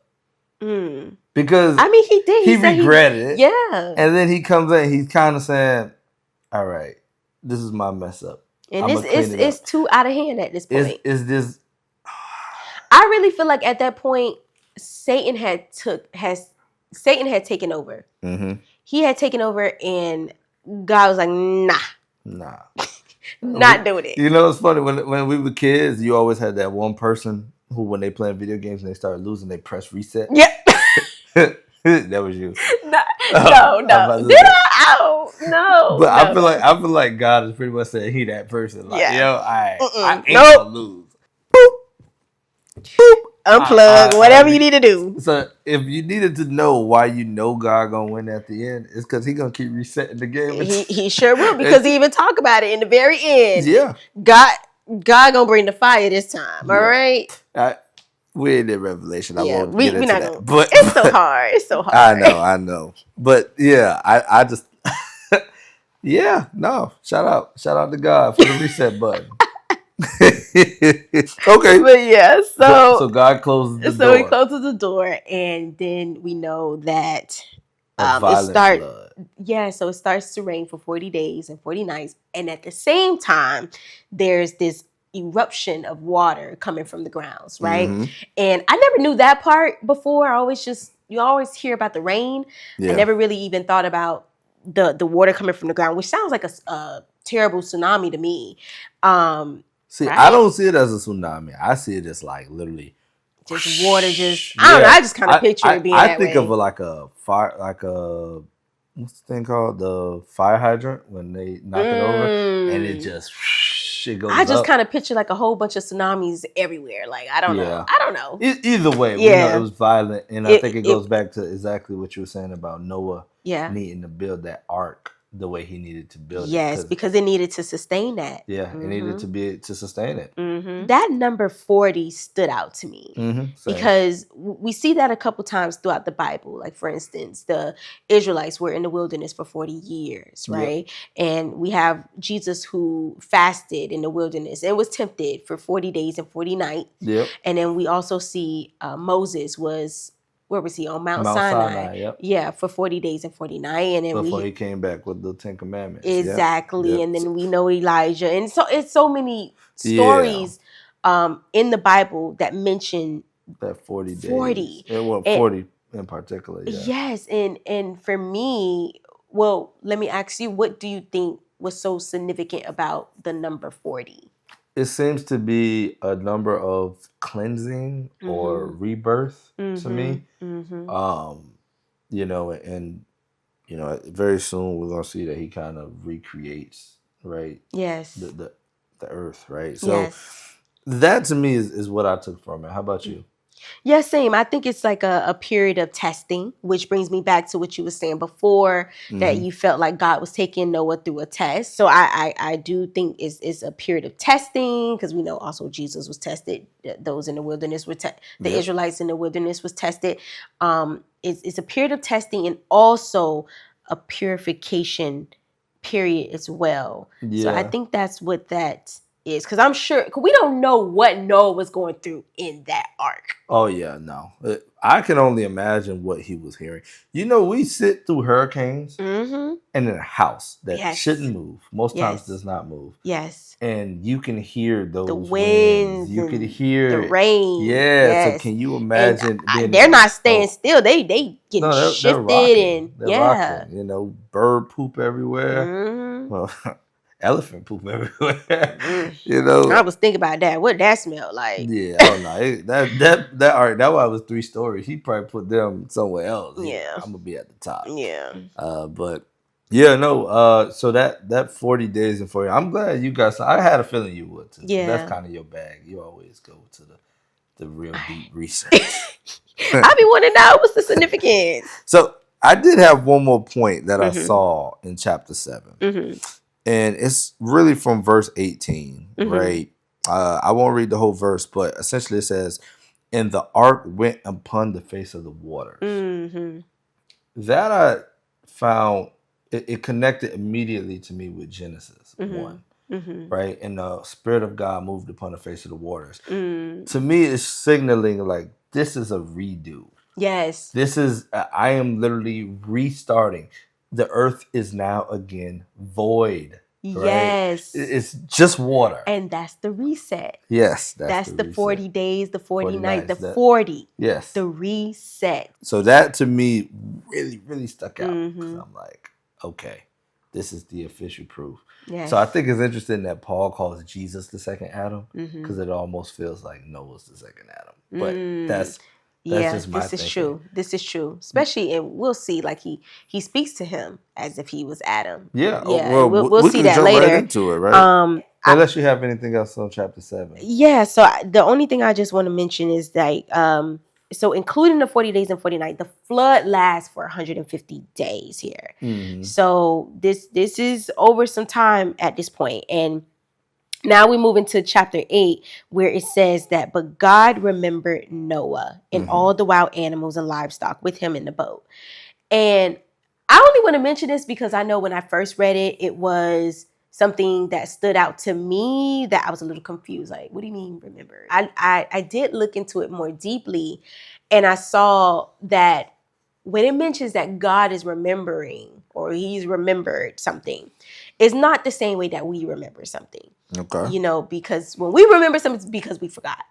Because I mean, he did. He regretted it. Yeah. And then he comes in, he's kind of saying, all right, this is my mess up. And it's too out of hand at this point. Is this? I really feel like at that point, Satan had taken over. Mm-hmm. He had taken over, and God was like, nah, not doing it. You know, it's funny when we were kids, you always had that one person who, when they playing video games and they started losing, they press reset. Yeah. That was you. No. Did I? Oh, no. But no. I feel like God is pretty much saying he that person. Like, I ain't gonna lose. Boop. Boop. Unplug. Whatever you need to do. So if you needed to know why you know God gonna win at the end, it's because he gonna keep resetting the game. He sure will, because he even talk about it in the very end. Yeah. God gonna bring the fire this time. All right. We ain't in Revelation. I won't get into that. But it's so hard. It's so hard. I know. But yeah, I just Shout out to God for the reset button. Okay. But yeah, so God closes the door. So he closes the door, and then we know that it starts. Yeah, so it starts to rain for 40 days and 40 nights, and at the same time, there's this eruption of water coming from the grounds, right? Mm-hmm. And I never knew that part before. You always hear about the rain. Yeah. I never really even thought about the water coming from the ground, which sounds like a terrible tsunami to me. See, right? I don't see it as a tsunami. I see it as like literally just water. I don't know. I just kind of picture it being that way. I think of it like a fire, like a what's the thing called, the fire hydrant when they knock it over and it just goes. I just kind of picture like a whole bunch of tsunamis everywhere. Like I don't know. Either way, we know it was violent, and I think it goes back to exactly what you were saying about Noah needing to build that ark the way he needed to build it. Yes, because it needed to sustain that. Yeah, it needed to sustain it. Mm-hmm. That number 40 stood out to me because we see that a couple times throughout the Bible. Like, for instance, the Israelites were in the wilderness for 40 years, right? Yep. And we have Jesus who fasted in the wilderness and was tempted for 40 days and 40 nights. Yep. And then we also see Moses was... Where was he? On Mount Sinai. Yep. Yeah, for 40 days and 40 nights. And then before he came back with the 10 Commandments. Exactly. Yep. And then we know Elijah. And so it's so many stories in the Bible that mention that 40 days. 40. And 40 in particular. Yeah. Yes. And for me, well, let me ask you, what do you think was so significant about the number 40? It seems to be a number of cleansing or rebirth to me. Mm-hmm. Very soon we're gonna see that he kind of recreates, right? Yes. The earth, right? So that to me is what I took from it. How about you? Yeah, same. I think it's like a period of testing, which brings me back to what you were saying before, that you felt like God was taking Noah through a test. So I do think it's a period of testing, because we know also Jesus was tested. Those in the wilderness were the Israelites in the wilderness was tested. It's a period of testing and also a purification period as well. Yeah. So I think that's what that is, because I'm sure, cause we don't know what Noah was going through in that ark. Oh yeah, no. I can only imagine what he was hearing. You know, we sit through hurricanes Mm-hmm. and in a house that Yes. shouldn't move. Most times Yes. does not move. Yes. And you can hear those The winds, You can and hear the rain. Yeah. Yes. So can you imagine they're not staying still. They getting No, they're shifted rocking. and They're yeah. rocking. You know, bird poop everywhere. Mm-hmm. Well, elephant poop everywhere. Mm. You know, I was thinking about that. What that smell like? Yeah, I don't know. That art, that one was 3 stories. He probably put them somewhere else. Yeah. I'm gonna be at the top. Yeah. But yeah, no. So that 40 days and 40. I'm glad you guys. I had a feeling you would too. Yeah. That's kind of your bag. You always go to the real deep research. I be wanting to know what's the significance. So I did have one more point that I saw in chapter 7, and it's really from verse 18, right? I won't read the whole verse, but essentially it says, "And the ark went upon the face of the waters." That I found it connected immediately to me with Genesis 1. Right, and the Spirit of God moved upon the face of the waters. To me, it's signaling like this is a redo. Yes, this is. I am literally restarting. The earth is now again void. Right? Yes, it's just water, and that's the reset. Yes, that's the reset. 40 days, the 40 nights, the 40. Yes, the reset. So that to me really, really stuck out. I'm like, okay, this is the official proof. Yes. So I think it's interesting that Paul calls Jesus the second Adam, because it almost feels like Noah's the second Adam. But that's just my this is true. This is true. Especially, and we'll see. Like he speaks to him as if he was Adam. Yeah. Yeah. Well, we'll see that jump later. Right into it, right? Unless you have anything else on chapter 7. Yeah. So the only thing I just want to mention is like, so including the 40 days and 40 nights, the flood lasts for 150 days here. So this is over some time at this point. And now we move into chapter 8, where it says that, but God remembered Noah and all the wild animals and livestock with him in the boat. And I only want to mention this because I know when I first read it, it was something that stood out to me that I was a little confused. Like, what do you mean remember? I did look into it more deeply, and I saw that when it mentions that God is remembering or he's remembered something, it's not the same way that we remember something. Okay. You know, because when we remember something, it's because we forgot.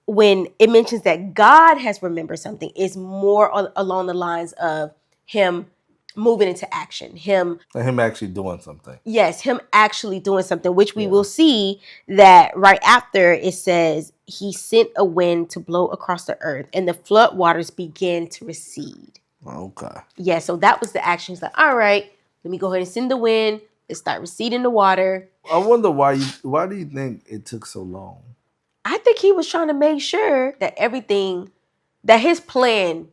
When it mentions that God has remembered something, it's more along the lines of him moving into action, him actually doing something. Yes, him actually doing something, which we will see that right after it says he sent a wind to blow across the earth and the flood waters began to recede. Okay. Yeah, so that was the action. He's like, all right, let me go ahead and send the wind and start receding the water. I wonder why do you think it took so long? I think he was trying to make sure that everything, that his plan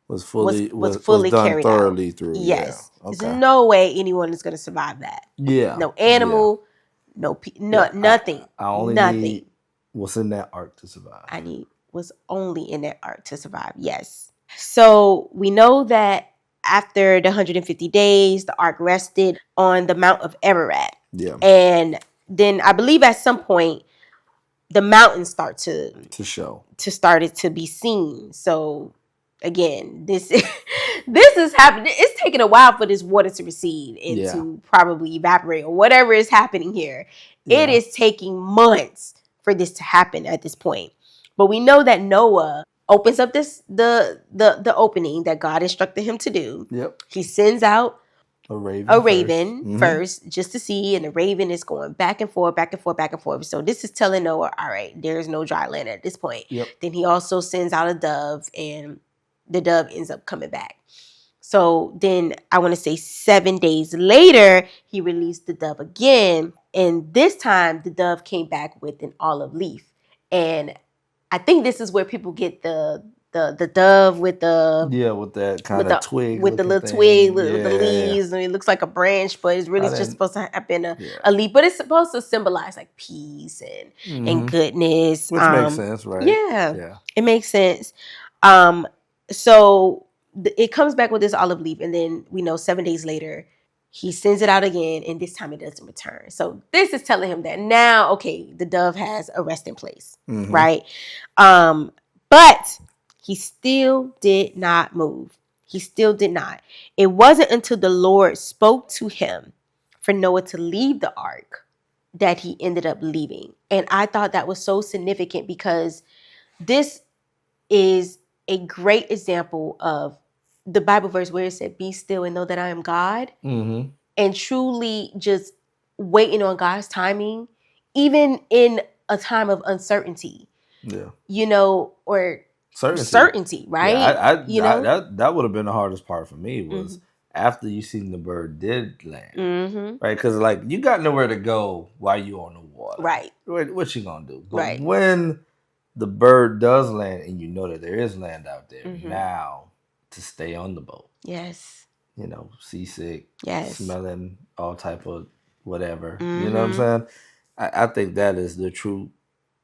was fully done carried thoroughly out. Through. Yes. Yeah. Okay. There's no way anyone is going to survive that. Yeah. No animal, nothing. I only need what's in that ark to survive. I need what's only in that ark to survive. Yes. So we know that after the 150 days, the ark rested on the Mount of Ararat. Yeah. And then I believe at some point, the mountains start to started to be seen. So again, this is happening. It's taking a while for this water to recede and to probably evaporate or whatever is happening here. Yeah. It is taking months for this to happen at this point. But we know that Noah opens up the opening that God instructed him to do. Yep. He sends out a raven first just to see, and the raven is going back and forth, back and forth, back and forth. So this is telling Noah, all right, there's no dry land at this point. Yep. Then he also sends out a dove, and the dove ends up coming back. So then I want to say 7 days later, he released the dove again. And this time the dove came back with an olive leaf. And I think this is where people get the dove with with that kind of twig, with the little twig with the leaves, and it looks like a branch, but it's really just supposed to have been a leaf. But it's supposed to symbolize like peace and goodness, which makes sense, right? Yeah, it makes sense. So it comes back with this olive leaf, and then we know 7 days later He sends it out again, and this time it doesn't return. So this is telling him that now, okay, the dove has a resting place, right? But he still did not move. He still did not. It wasn't until the Lord spoke to him for Noah to leave the ark that he ended up leaving. And I thought that was so significant because this is a great example of the Bible verse where it said, be still and know that I am God. And truly just waiting on God's timing, even in a time of uncertainty. You know, or certainty, right? That would have been the hardest part for me was after you seen the bird did land, right? Because like you got nowhere to go while you on the water, right? What you gonna do? But when the bird does land and you know that there is land out there, now to stay on the boat, you know, seasick, smelling all type of whatever, you know what I'm saying? I think that is the true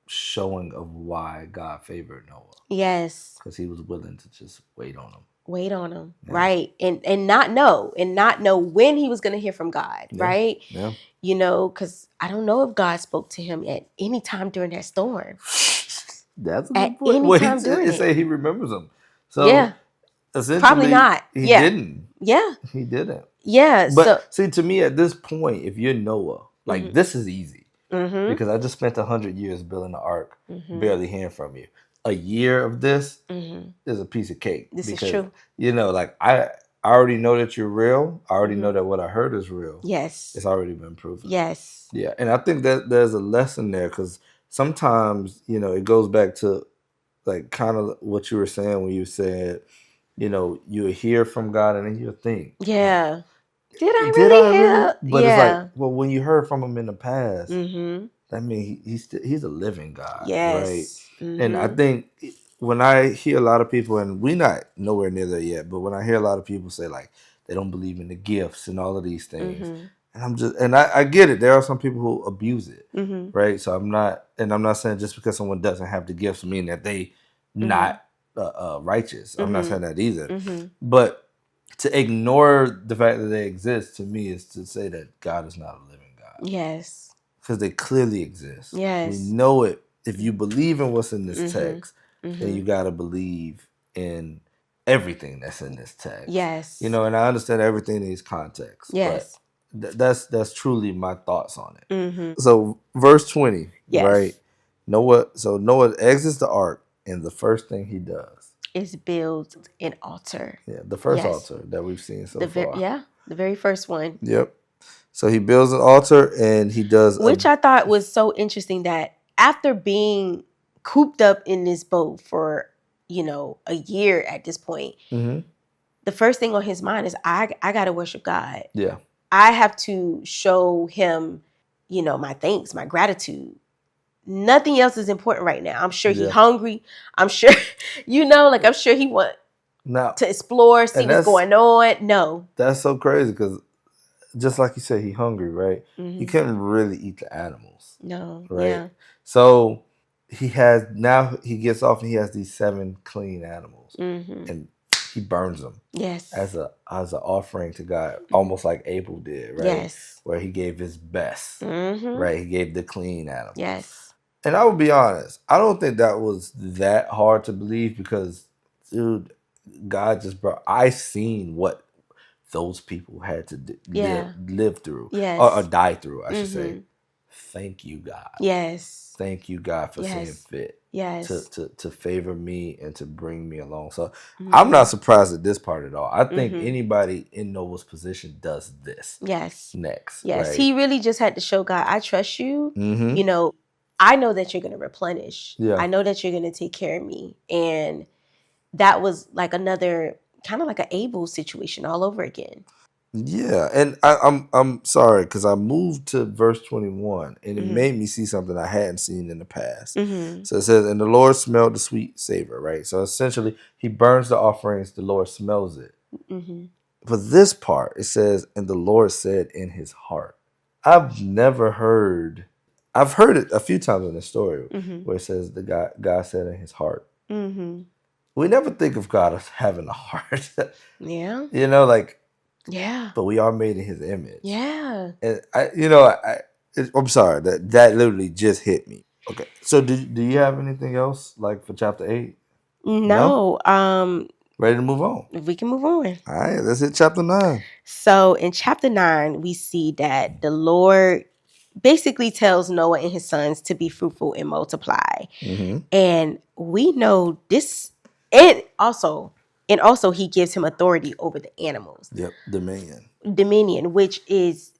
showing of why God favored Noah. Because he was willing to just wait on him. Right? And not know when he was going to hear from God, right? You know, because I don't know if God spoke to him at any time during that storm. That's a good point. Well, he say he remembers him. So essentially, probably not. He didn't. He didn't. But see, to me, at this point, if you're Noah, like this is easy. Because I just spent 100 years building the ark, barely hearing from you. A year of this is a piece of cake. This is true. You know, like I already know that you're real. I already know that what I heard is real. It's already been proven. Yeah. And I think that there's a lesson there because sometimes, you know, it goes back to like kind of what you were saying when you said, you know, you hear from God and then you think. Did I really hear? But it's like, well, when you heard from him in the past, that means he's a living God, right? And I think when I hear a lot of people, and we're not nowhere near there yet, but when I hear a lot of people say like they don't believe in the gifts and all of these things, and I get it. There are some people who abuse it, right? So I'm not saying just because someone doesn't have the gifts mean that they not righteous. I'm not saying that either, but to ignore the fact that they exist to me is to say that God is not a living God. Because they clearly exist. We know it. If you believe in what's in this text, then you got to believe in everything that's in this text. You know, and I understand everything needs context. But that's truly my thoughts on it. So verse 20, right? Noah exits the ark, and the first thing he does is build an altar. The first altar that we've seen so far. The very first one. So he builds an altar and he does... Which I thought was so interesting that after being cooped up in this boat for, you know, a year at this point, the first thing on his mind is, I got to worship God. I have to show him, you know, my thanks, my gratitude. Nothing else is important right now. I'm sure he's hungry. I'm sure, you know, like I'm sure he want to explore, see what's going on. No. That's so crazy because just like you said, he's hungry, right? You can't really eat the animals. No. Right? So he gets off and he has these 7 clean animals. And he burns them. As an offering to God, almost like Abel did, right? Where he gave his best. Right? He gave the clean animals. And I will be honest, I don't think that was that hard to believe because, dude, God just brought... I seen what those people had to live through or die through, I should say. Thank you, God. Thank you, God, for seeing fit to favor me and to bring me along. So I'm not surprised at this part at all. I think anybody in Noah's position does this next. Right? He really just had to show God, I trust you. You know, I know that you're going to replenish. I know that you're going to take care of me. And that was like another kind of like an Abel situation all over again. Yeah, and I'm sorry because I moved to verse 21 and it made me see something I hadn't seen in the past. So it says, and the Lord smelled the sweet savor, right? So essentially, he burns the offerings, the Lord smells it. For this part, it says, and the Lord said in his heart. I've heard it a few times in the story where it says God said in his heart. We never think of God as having a heart. You know, like Yeah. but we are made in his image. Yeah. And I'm sorry that literally just hit me. Okay, so do you have anything else like for chapter 8? No. Ready to move on? We can move on. All right, let's hit chapter 9. So in chapter 9, we see that the Lord basically tells Noah and his sons to be fruitful and multiply. Mm-hmm. And we know this, and also he gives him authority over the animals. Yep, Dominion, which is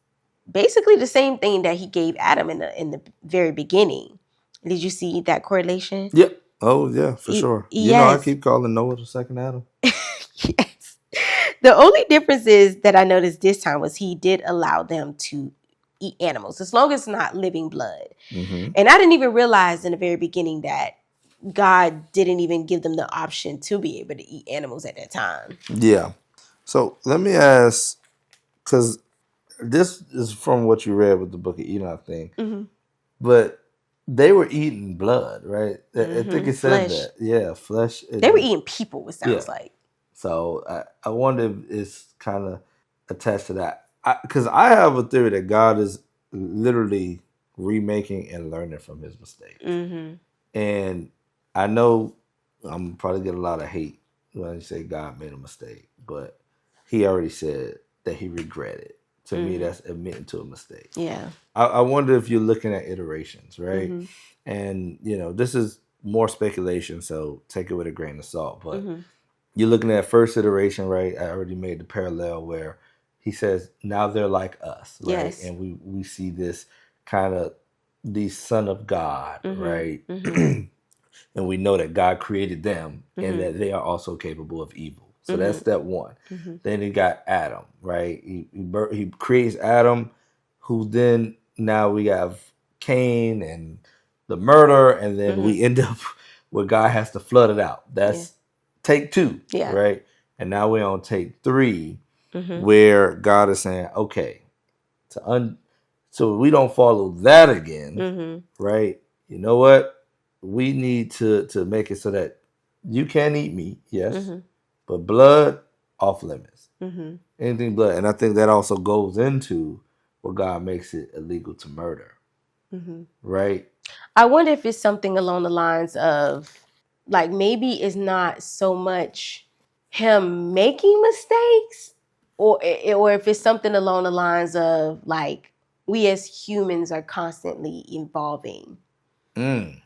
basically the same thing that he gave Adam in the very beginning. Did you see that correlation? Yep. Oh yeah, for sure. Yes. I keep calling Noah the second Adam. Yes. The only difference is that I noticed this time was he did allow them to eat animals, as long as it's not living blood. Mm-hmm. And I didn't even realize in the very beginning that God didn't even give them the option to be able to eat animals at that time. Yeah. So let me ask, because this is from what you read with the Book of Enoch thing, Mm-hmm. but they were eating blood, right? I think it said Flesh. that. Yeah, flesh. They were eating people, it sounds like. So I wonder if it's kind of attached to that. Because I have a theory that God is literally remaking and learning from his mistakes. Mm-hmm. And I know I'm probably get a lot of hate when you say God made a mistake, but he already said that he regretted. To me, that's admitting to a mistake. Yeah. I wonder if you're looking at iterations, right? Mm-hmm. And, this is more speculation, so take it with a grain of salt. But you're looking at first iteration, right? I already made the parallel where he says, now they're like us, right? Yes. And we see this kind of the son of God, right? And we know that God created them and that they are also capable of evil. So that's step one. Then he got Adam, right? He creates Adam, who then now we have Cain and the murder, and then we end up where God has to flood it out. That's take 2, right? And now we're on take 3, where God is saying, okay, so we don't follow that again, right? You know what? We need to make it so that you can eat meat, yes, but blood off limits. Anything blood, and I think that also goes into where God makes it illegal to murder, right? I wonder if it's something along the lines of, like, maybe it's not so much him making mistakes, or if it's something along the lines of, like, we as humans are constantly evolving. And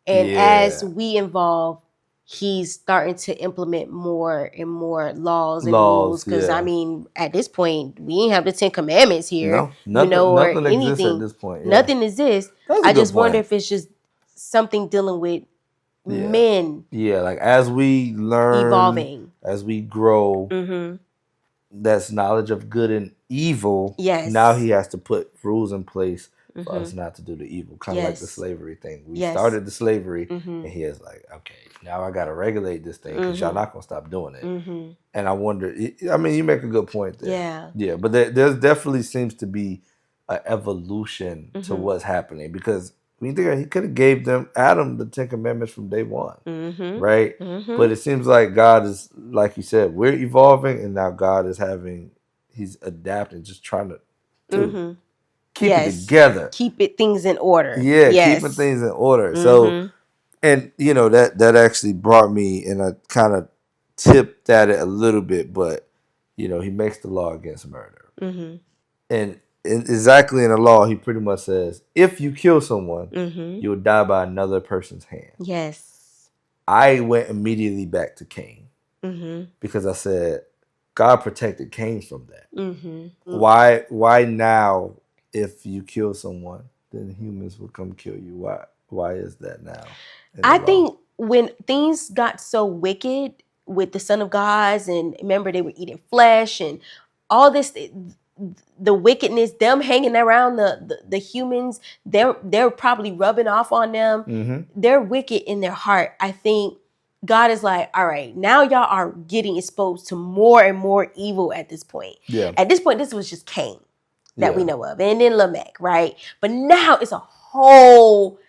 as we evolve, he's starting to implement more and more laws and rules. Because I mean, at this point, we ain't have the 10 Commandments here, nothing or exists anything at this point. Nothing exists. I just wonder if it's just something dealing with men. Yeah, like as we learn, evolving, as we grow, that's knowledge of good and evil. Yes. Now he has to put rules in place for us not to do the evil, kind of like the slavery thing. We started the slavery, and he is like, okay, now I got to regulate this thing because y'all not gonna stop doing it. And I wonder. I mean, you make a good point there. Yeah. But there definitely seems to be an evolution to what's happening, because when you think he could have gave Adam the 10 Commandments from day one, right? But it seems like God is, like you said, we're evolving, and now God is he's adapting, just trying to keep it together. Keep things in order. Yeah, keeping things in order. So, and that actually brought me, and I kind of tipped at it a little bit, but he makes the law against murder. And exactly in the law, he pretty much says, if you kill someone, you'll die by another person's hand. Yes. I went immediately back to Cain, because I said, God protected Cain from that. Why now? If you kill someone, then humans will come kill you. Why is that now? I think when things got so wicked with the Son of Gods, and remember they were eating flesh and all this, the wickedness, them hanging around the humans, they're probably rubbing off on them. They're wicked in their heart. I think God is like, all right, now y'all are getting exposed to more and more evil at this point. At this point, this was just Cain that we know of, and then Lamech, right? But now it's a whole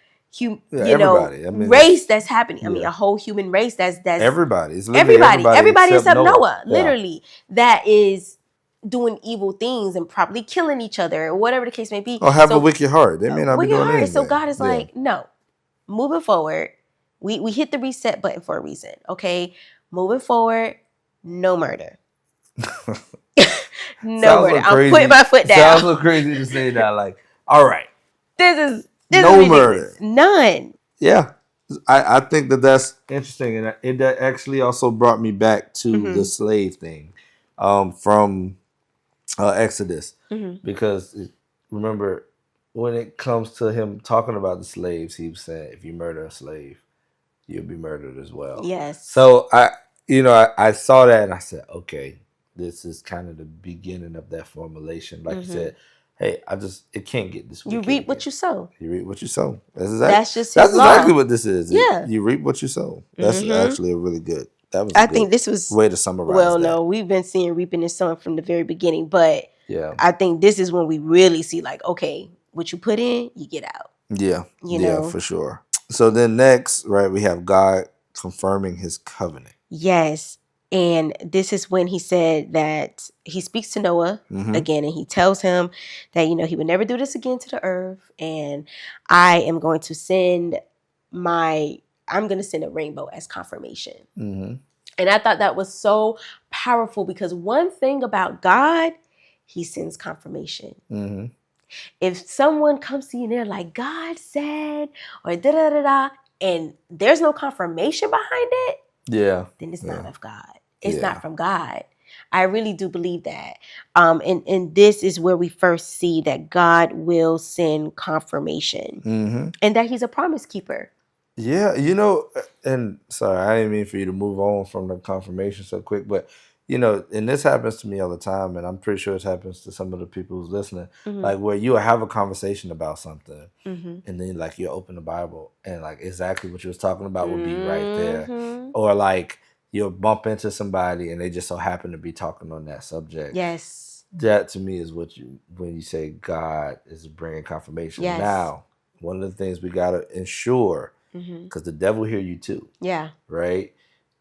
everybody. I mean, race that's happening. I mean, yeah. a whole human race that's everybody. It's literally everybody except Noah, Yeah. literally, that is doing evil things and probably killing each other or whatever the case may be. Or have a wicked heart. They may not be doing anything. So God is like, no, moving forward, we hit the reset button for a reason. Okay, moving forward, no murder. No murder. I'm putting my foot down. Sounds so crazy to say that. Like, all right, this no is murder, none. Yeah, I think that's interesting, and it that actually also brought me back to the slave thing, from Exodus, because remember when it comes to him talking about the slaves, he was saying, if you murder a slave, you'll be murdered as well. Yes. So I saw that and I said, okay, this is kind of the beginning of that formulation. Like you said, hey, it can't get this wicked. You reap what you sow. You reap what you sow. That's exactly what this is. Yeah. You reap what you sow. That's actually a really good. That was. I think this was way to summarize. Well, no, we've been seeing reaping and sowing from the very beginning, but yeah, I think this is when we really see, like, okay, what you put in, you get out. Yeah, you know, for sure. So then next, right, we have God confirming His covenant. Yes. And this is when he said that he speaks to Noah again, and he tells him that, he would never do this again to the earth. And I am going to send a rainbow as confirmation. And I thought that was so powerful, because one thing about God, he sends confirmation. If someone comes to you and they're like, God said, or da-da-da-da, and there's no confirmation behind it, then it's not of God. It's not from God. I really do believe that. And this is where we first see that God will send confirmation, and that he's a promise keeper. Yeah, and sorry, I didn't mean for you to move on from the confirmation so quick, but and this happens to me all the time, and I'm pretty sure it happens to some of the people who's listening, like where you have a conversation about something, and then like you open the Bible and like exactly what you was talking about would be right there, or like you'll bump into somebody and they just so happen to be talking on that subject. Yes, that to me is when you say God is bringing confirmation. Yes. Now, one of the things we gotta ensure, because the devil hear you too. Yeah. Right.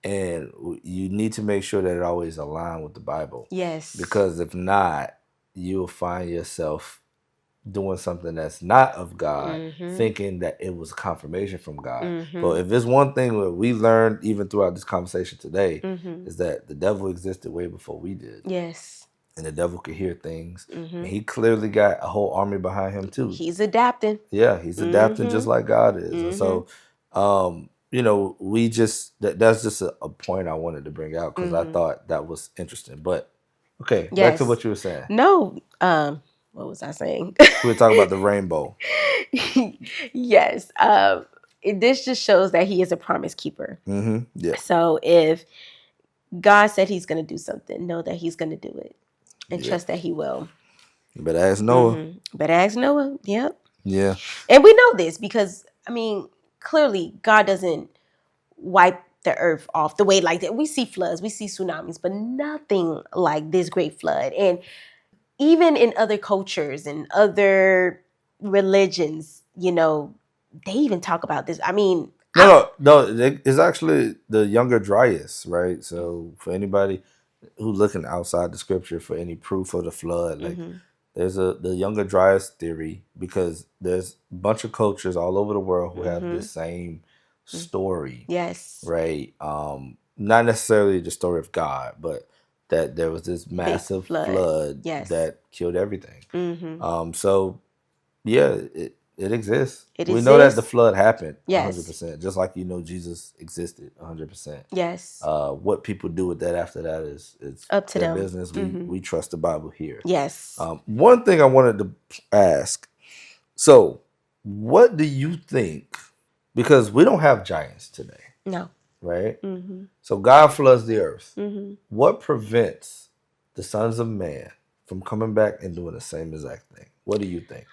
And you need to make sure that it always aligns with the Bible. Yes. Because if not, you'll find yourself doing something that's not of God, thinking that it was confirmation from God. But if there's one thing that we learned even throughout this conversation today, is that the devil existed way before we did. Yes. And the devil could hear things. And he clearly got a whole army behind him too. He's adapting. Yeah, he's adapting just like God is. And so we just that's just a point I wanted to bring out, because I thought that was interesting. But okay, back to what you were saying. No, what was I saying? We were talking about the rainbow. Yes, this just shows that he is a promise keeper. Yeah. So if God said he's going to do something, know that he's going to do it, and trust that he will. But ask Noah. Yep. Yeah. And we know this because clearly God doesn't wipe the earth off the way like that. We see floods, we see tsunamis, but nothing like this great flood. And even in other cultures and other religions, they even talk about this. No, it's actually the Younger Dryas, right? So for anybody who's looking outside the scripture for any proof of the flood, like there's the Younger Dryas theory, because there's a bunch of cultures all over the world who have this same story. Yes. Right? Not necessarily the story of God, but that there was this massive flood that killed everything. So yeah, it exists. We know that the flood happened 100%, just like Jesus existed 100%. Yes. What people do with that after that is up to their them. business. We trust the Bible here. Yes. One thing I wanted to ask, so what do you think, because we don't have giants today. No. Right? So God floods the earth. What prevents the sons of man from coming back and doing the same exact thing? What do you think?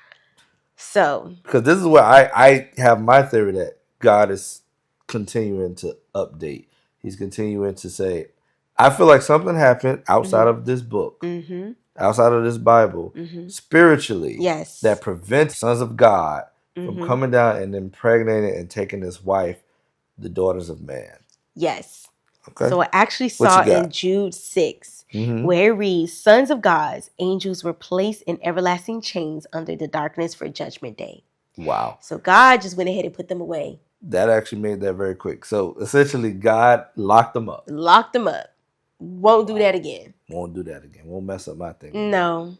So, because this is where I have my theory that God is continuing to update. He's continuing to say, I feel like something happened outside of this book, outside of this Bible, spiritually, that prevents sons of God from coming down and impregnating and taking his wife, the daughters of man. Yes. Okay. So I actually What saw you got? in Jude 6, where it reads, sons of gods, angels were placed in everlasting chains under the darkness for judgment day. Wow. So God just went ahead and put them away. That actually made that very quick. So essentially, God locked them up. Locked them up. Won't do that again. Won't do that again. Won't mess up my thing. No.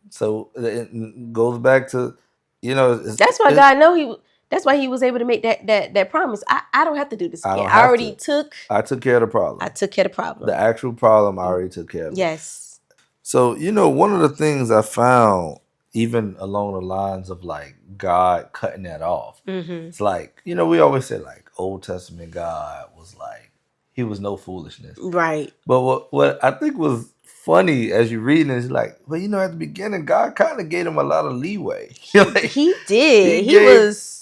So it goes back to, that's why God know that's why he was able to make that promise. I don't have to do this again. I took care of the problem. I took care of the problem. The actual problem I already took care of. Yes. So, one of the things I found, even along the lines of like God cutting that off, it's like, we always say like Old Testament God was like, he was no foolishness. Right. But what I think was funny as you read it is like, well, at the beginning, God kind of gave him a lot of leeway. He did. He was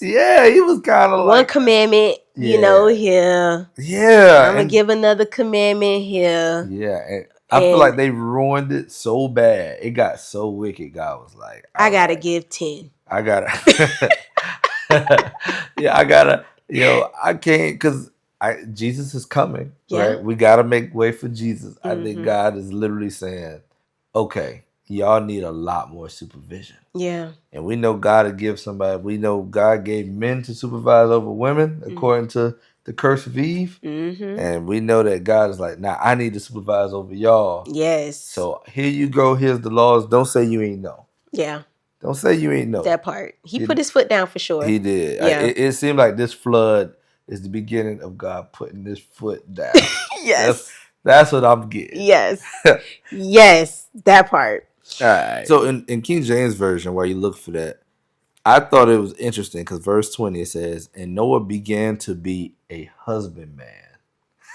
kind of like one commandment, here. Yeah. I'm going to give another commandment here. Yeah. And I feel like they ruined it so bad. It got so wicked. God was like, I got to give 10. I got to. Yeah, I got to. I can't because Jesus is coming, right? We got to make way for Jesus. I think God is literally saying, okay, y'all need a lot more supervision. Yeah. And we know God to give somebody, we know God gave men to supervise over women, according to the curse of Eve. And we know that God is like, nah, I need to supervise over y'all. Yes. So here you go. Here's the laws. Don't say you ain't know. Yeah. Don't say you ain't know. That part. He put his foot down for sure. He did. Yeah. It seemed like this flood is the beginning of God putting this foot down. Yes. That's what I'm getting. Yes. Yes. That part. All right. So in King James Version, where you look for that, I thought it was interesting because verse 20 it says, and Noah began to be a husbandman.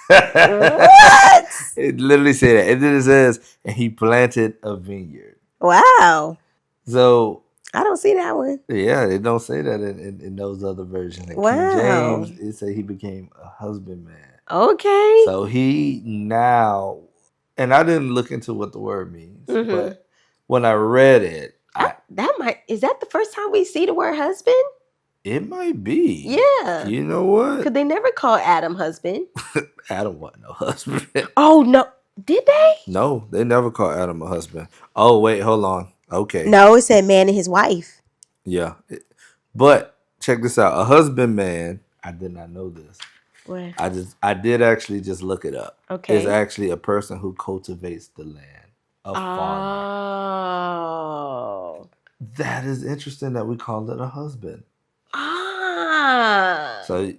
What? It literally said that. And then it says, and he planted a vineyard. Wow. So I don't see that one. Yeah, it don't say that in those other versions. In Wow. King James, it said he became a husbandman. Okay. So he now, and I didn't look into what the word means, but when I read it, is that the first time we see the word husband? It might be. Yeah. You know what? Because they never call Adam husband. Adam wasn't no husband. Oh, no. Did they? No, they never called Adam a husband. Oh, wait, hold on. Okay. No, it said man and his wife. Yeah. But check this out. A husbandman, I did not know this. What? I did actually just look it up. Okay. Is actually a person who cultivates the land. A farmer. Oh. That is interesting that we call it a husband. Ah. So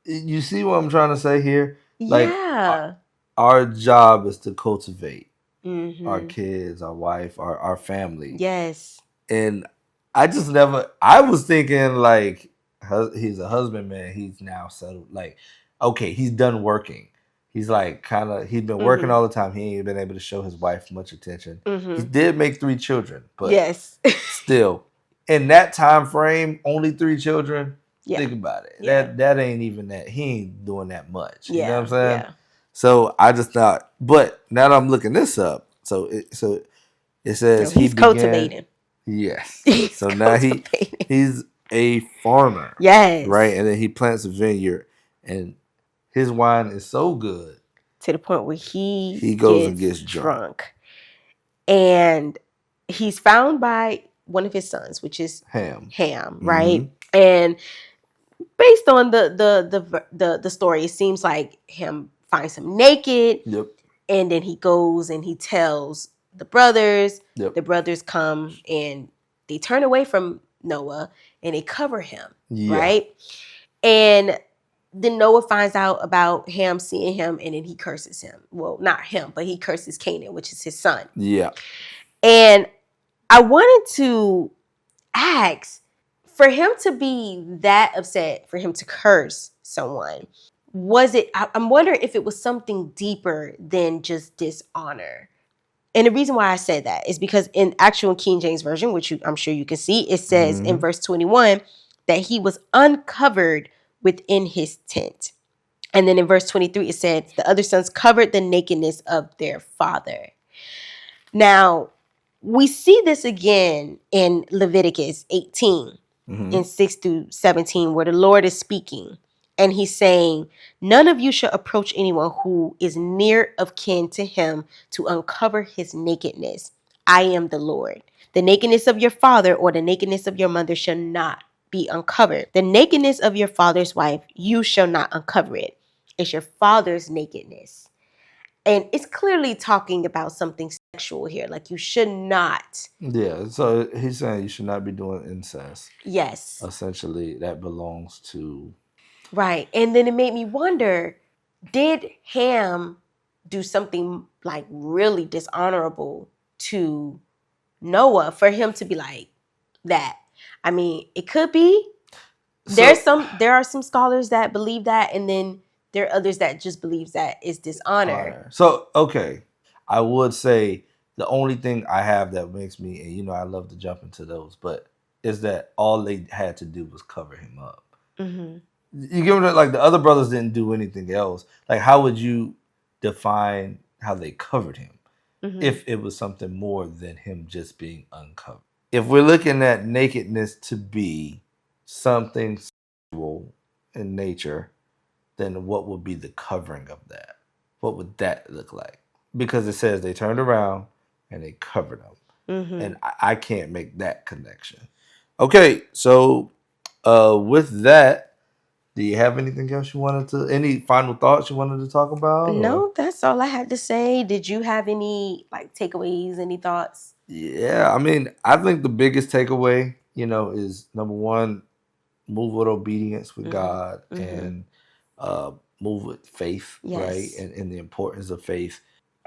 you see what I'm trying to say here? Like, yeah. Our job is to cultivate our kids, our wife, our family. Yes. And I was thinking like he's a husbandman. He's now settled. Like, okay, he's done working. He's like he's been working all the time. He ain't been able to show his wife much attention. He did make 3 children, but yes, still in that time frame, only 3 children. Yeah. Think about it. Yeah. That ain't even that. He ain't doing that much. You know what I'm saying? Yeah. So I just thought, but now that I'm looking this up, so it says he's cultivating. Yes. So now he's a farmer. Yes. Right, and then he plants a vineyard, and his wine is so good to the point where he goes and gets drunk. And he's found by one of his sons, which is Ham, right? And based on the story, it seems like Ham finds him naked. Yep. And then he goes and he tells the brothers. Yep. The brothers come and they turn away from Noah and they cover him, right? And then Noah finds out about Ham seeing him, and then he curses him. Well, not him, but he curses Canaan, which is his son. Yeah. And I wanted to ask, for him to be that upset, for him to curse someone, I'm wondering if it was something deeper than just dishonor. And the reason why I said that is because in actual King James Version, which I'm sure you can see, it says in verse 21 that he was uncovered within his tent. And then in verse 23, it said the other sons covered the nakedness of their father. Now, we see this again in Leviticus 18. in 6 through 17, where the Lord is speaking. And he's saying, none of you shall approach anyone who is near of kin to him to uncover his nakedness. I am the Lord. The nakedness of your father or the nakedness of your mother shall not be uncovered. The nakedness of your father's wife, you shall not uncover it. It's your father's nakedness. And it's clearly talking about something sexual here. Like, you should not. Yeah, so he's saying you should not be doing incest. Yes. Essentially, that belongs to... Right. And then it made me wonder, did Ham do something like really dishonorable to Noah for him to be like that? I mean, it could be. There are some scholars that believe that, and then there are others that just believes that is dishonor. So, okay, I would say the only thing I have that makes me, and you know, I love to jump into those, but is that all they had to do was cover him up. Mm-hmm. You give it, like, the other brothers didn't do anything else. Like, how would you define how they covered him if it was something more than him just being uncovered? If we're looking at nakedness to be something sexual in nature, then what would be the covering of that? What would that look like? Because it says they turned around and they covered them. And I can't make that connection. Okay, so with that, do you have anything else you wanted to, any final thoughts you wanted to talk about? No, that's all I had to say. Did you have any like takeaways, any thoughts? Yeah, I mean, I think the biggest takeaway, you know, is number one, move with obedience with God and move with faith, right? And the importance of faith.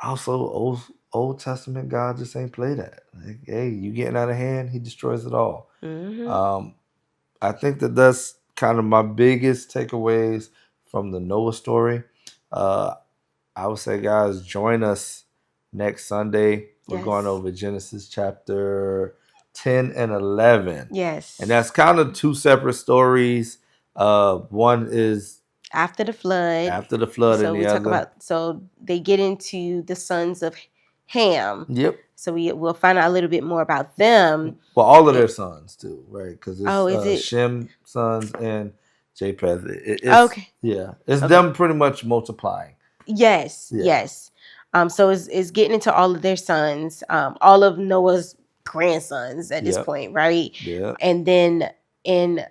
Also, Old Testament God just ain't play that. Like, hey, you getting out of hand, he destroys it all. I think that's kind of my biggest takeaways from the Noah story. I would say, guys, join us next Sunday. We're going over Genesis chapter 10 and 11. Yes. And that's kind of two separate stories. One is after the flood. So we talk about, so they get into the sons of Ham. Yep. So we'll find out a little bit more about them. Well, all of their sons too, right? Because it's is it Shem sons and Japheth. Okay. Yeah, it's them pretty much multiplying. Yes. So it's getting into all of their sons, all of Noah's grandsons at this point, right? Yeah. And then in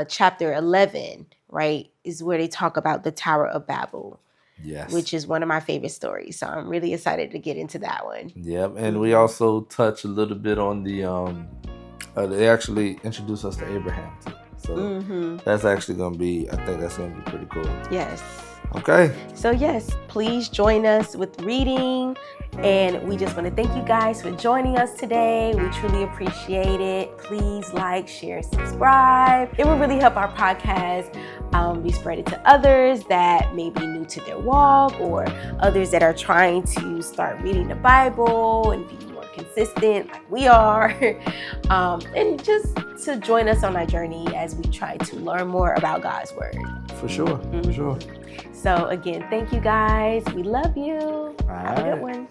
chapter 11, right, is where they talk about the Tower of Babel. Yes. Which is one of my favorite stories. So I'm really excited to get into that one. Yep. And we also touch a little bit on the they actually introduce us to Abraham too. So that's actually gonna be, I think that's gonna be pretty cool. Yes. Okay. So yes, please join us with reading. And we just want to thank you guys for joining us today. We truly appreciate it. Please like, share, subscribe. It will really help our podcast be spread to others that may be new to their walk, or others that are trying to start reading the Bible and be more consistent like we are. And just to join us on our journey as we try to learn more about God's word. For sure. For sure. So again, thank you guys. We love you. Have a good one.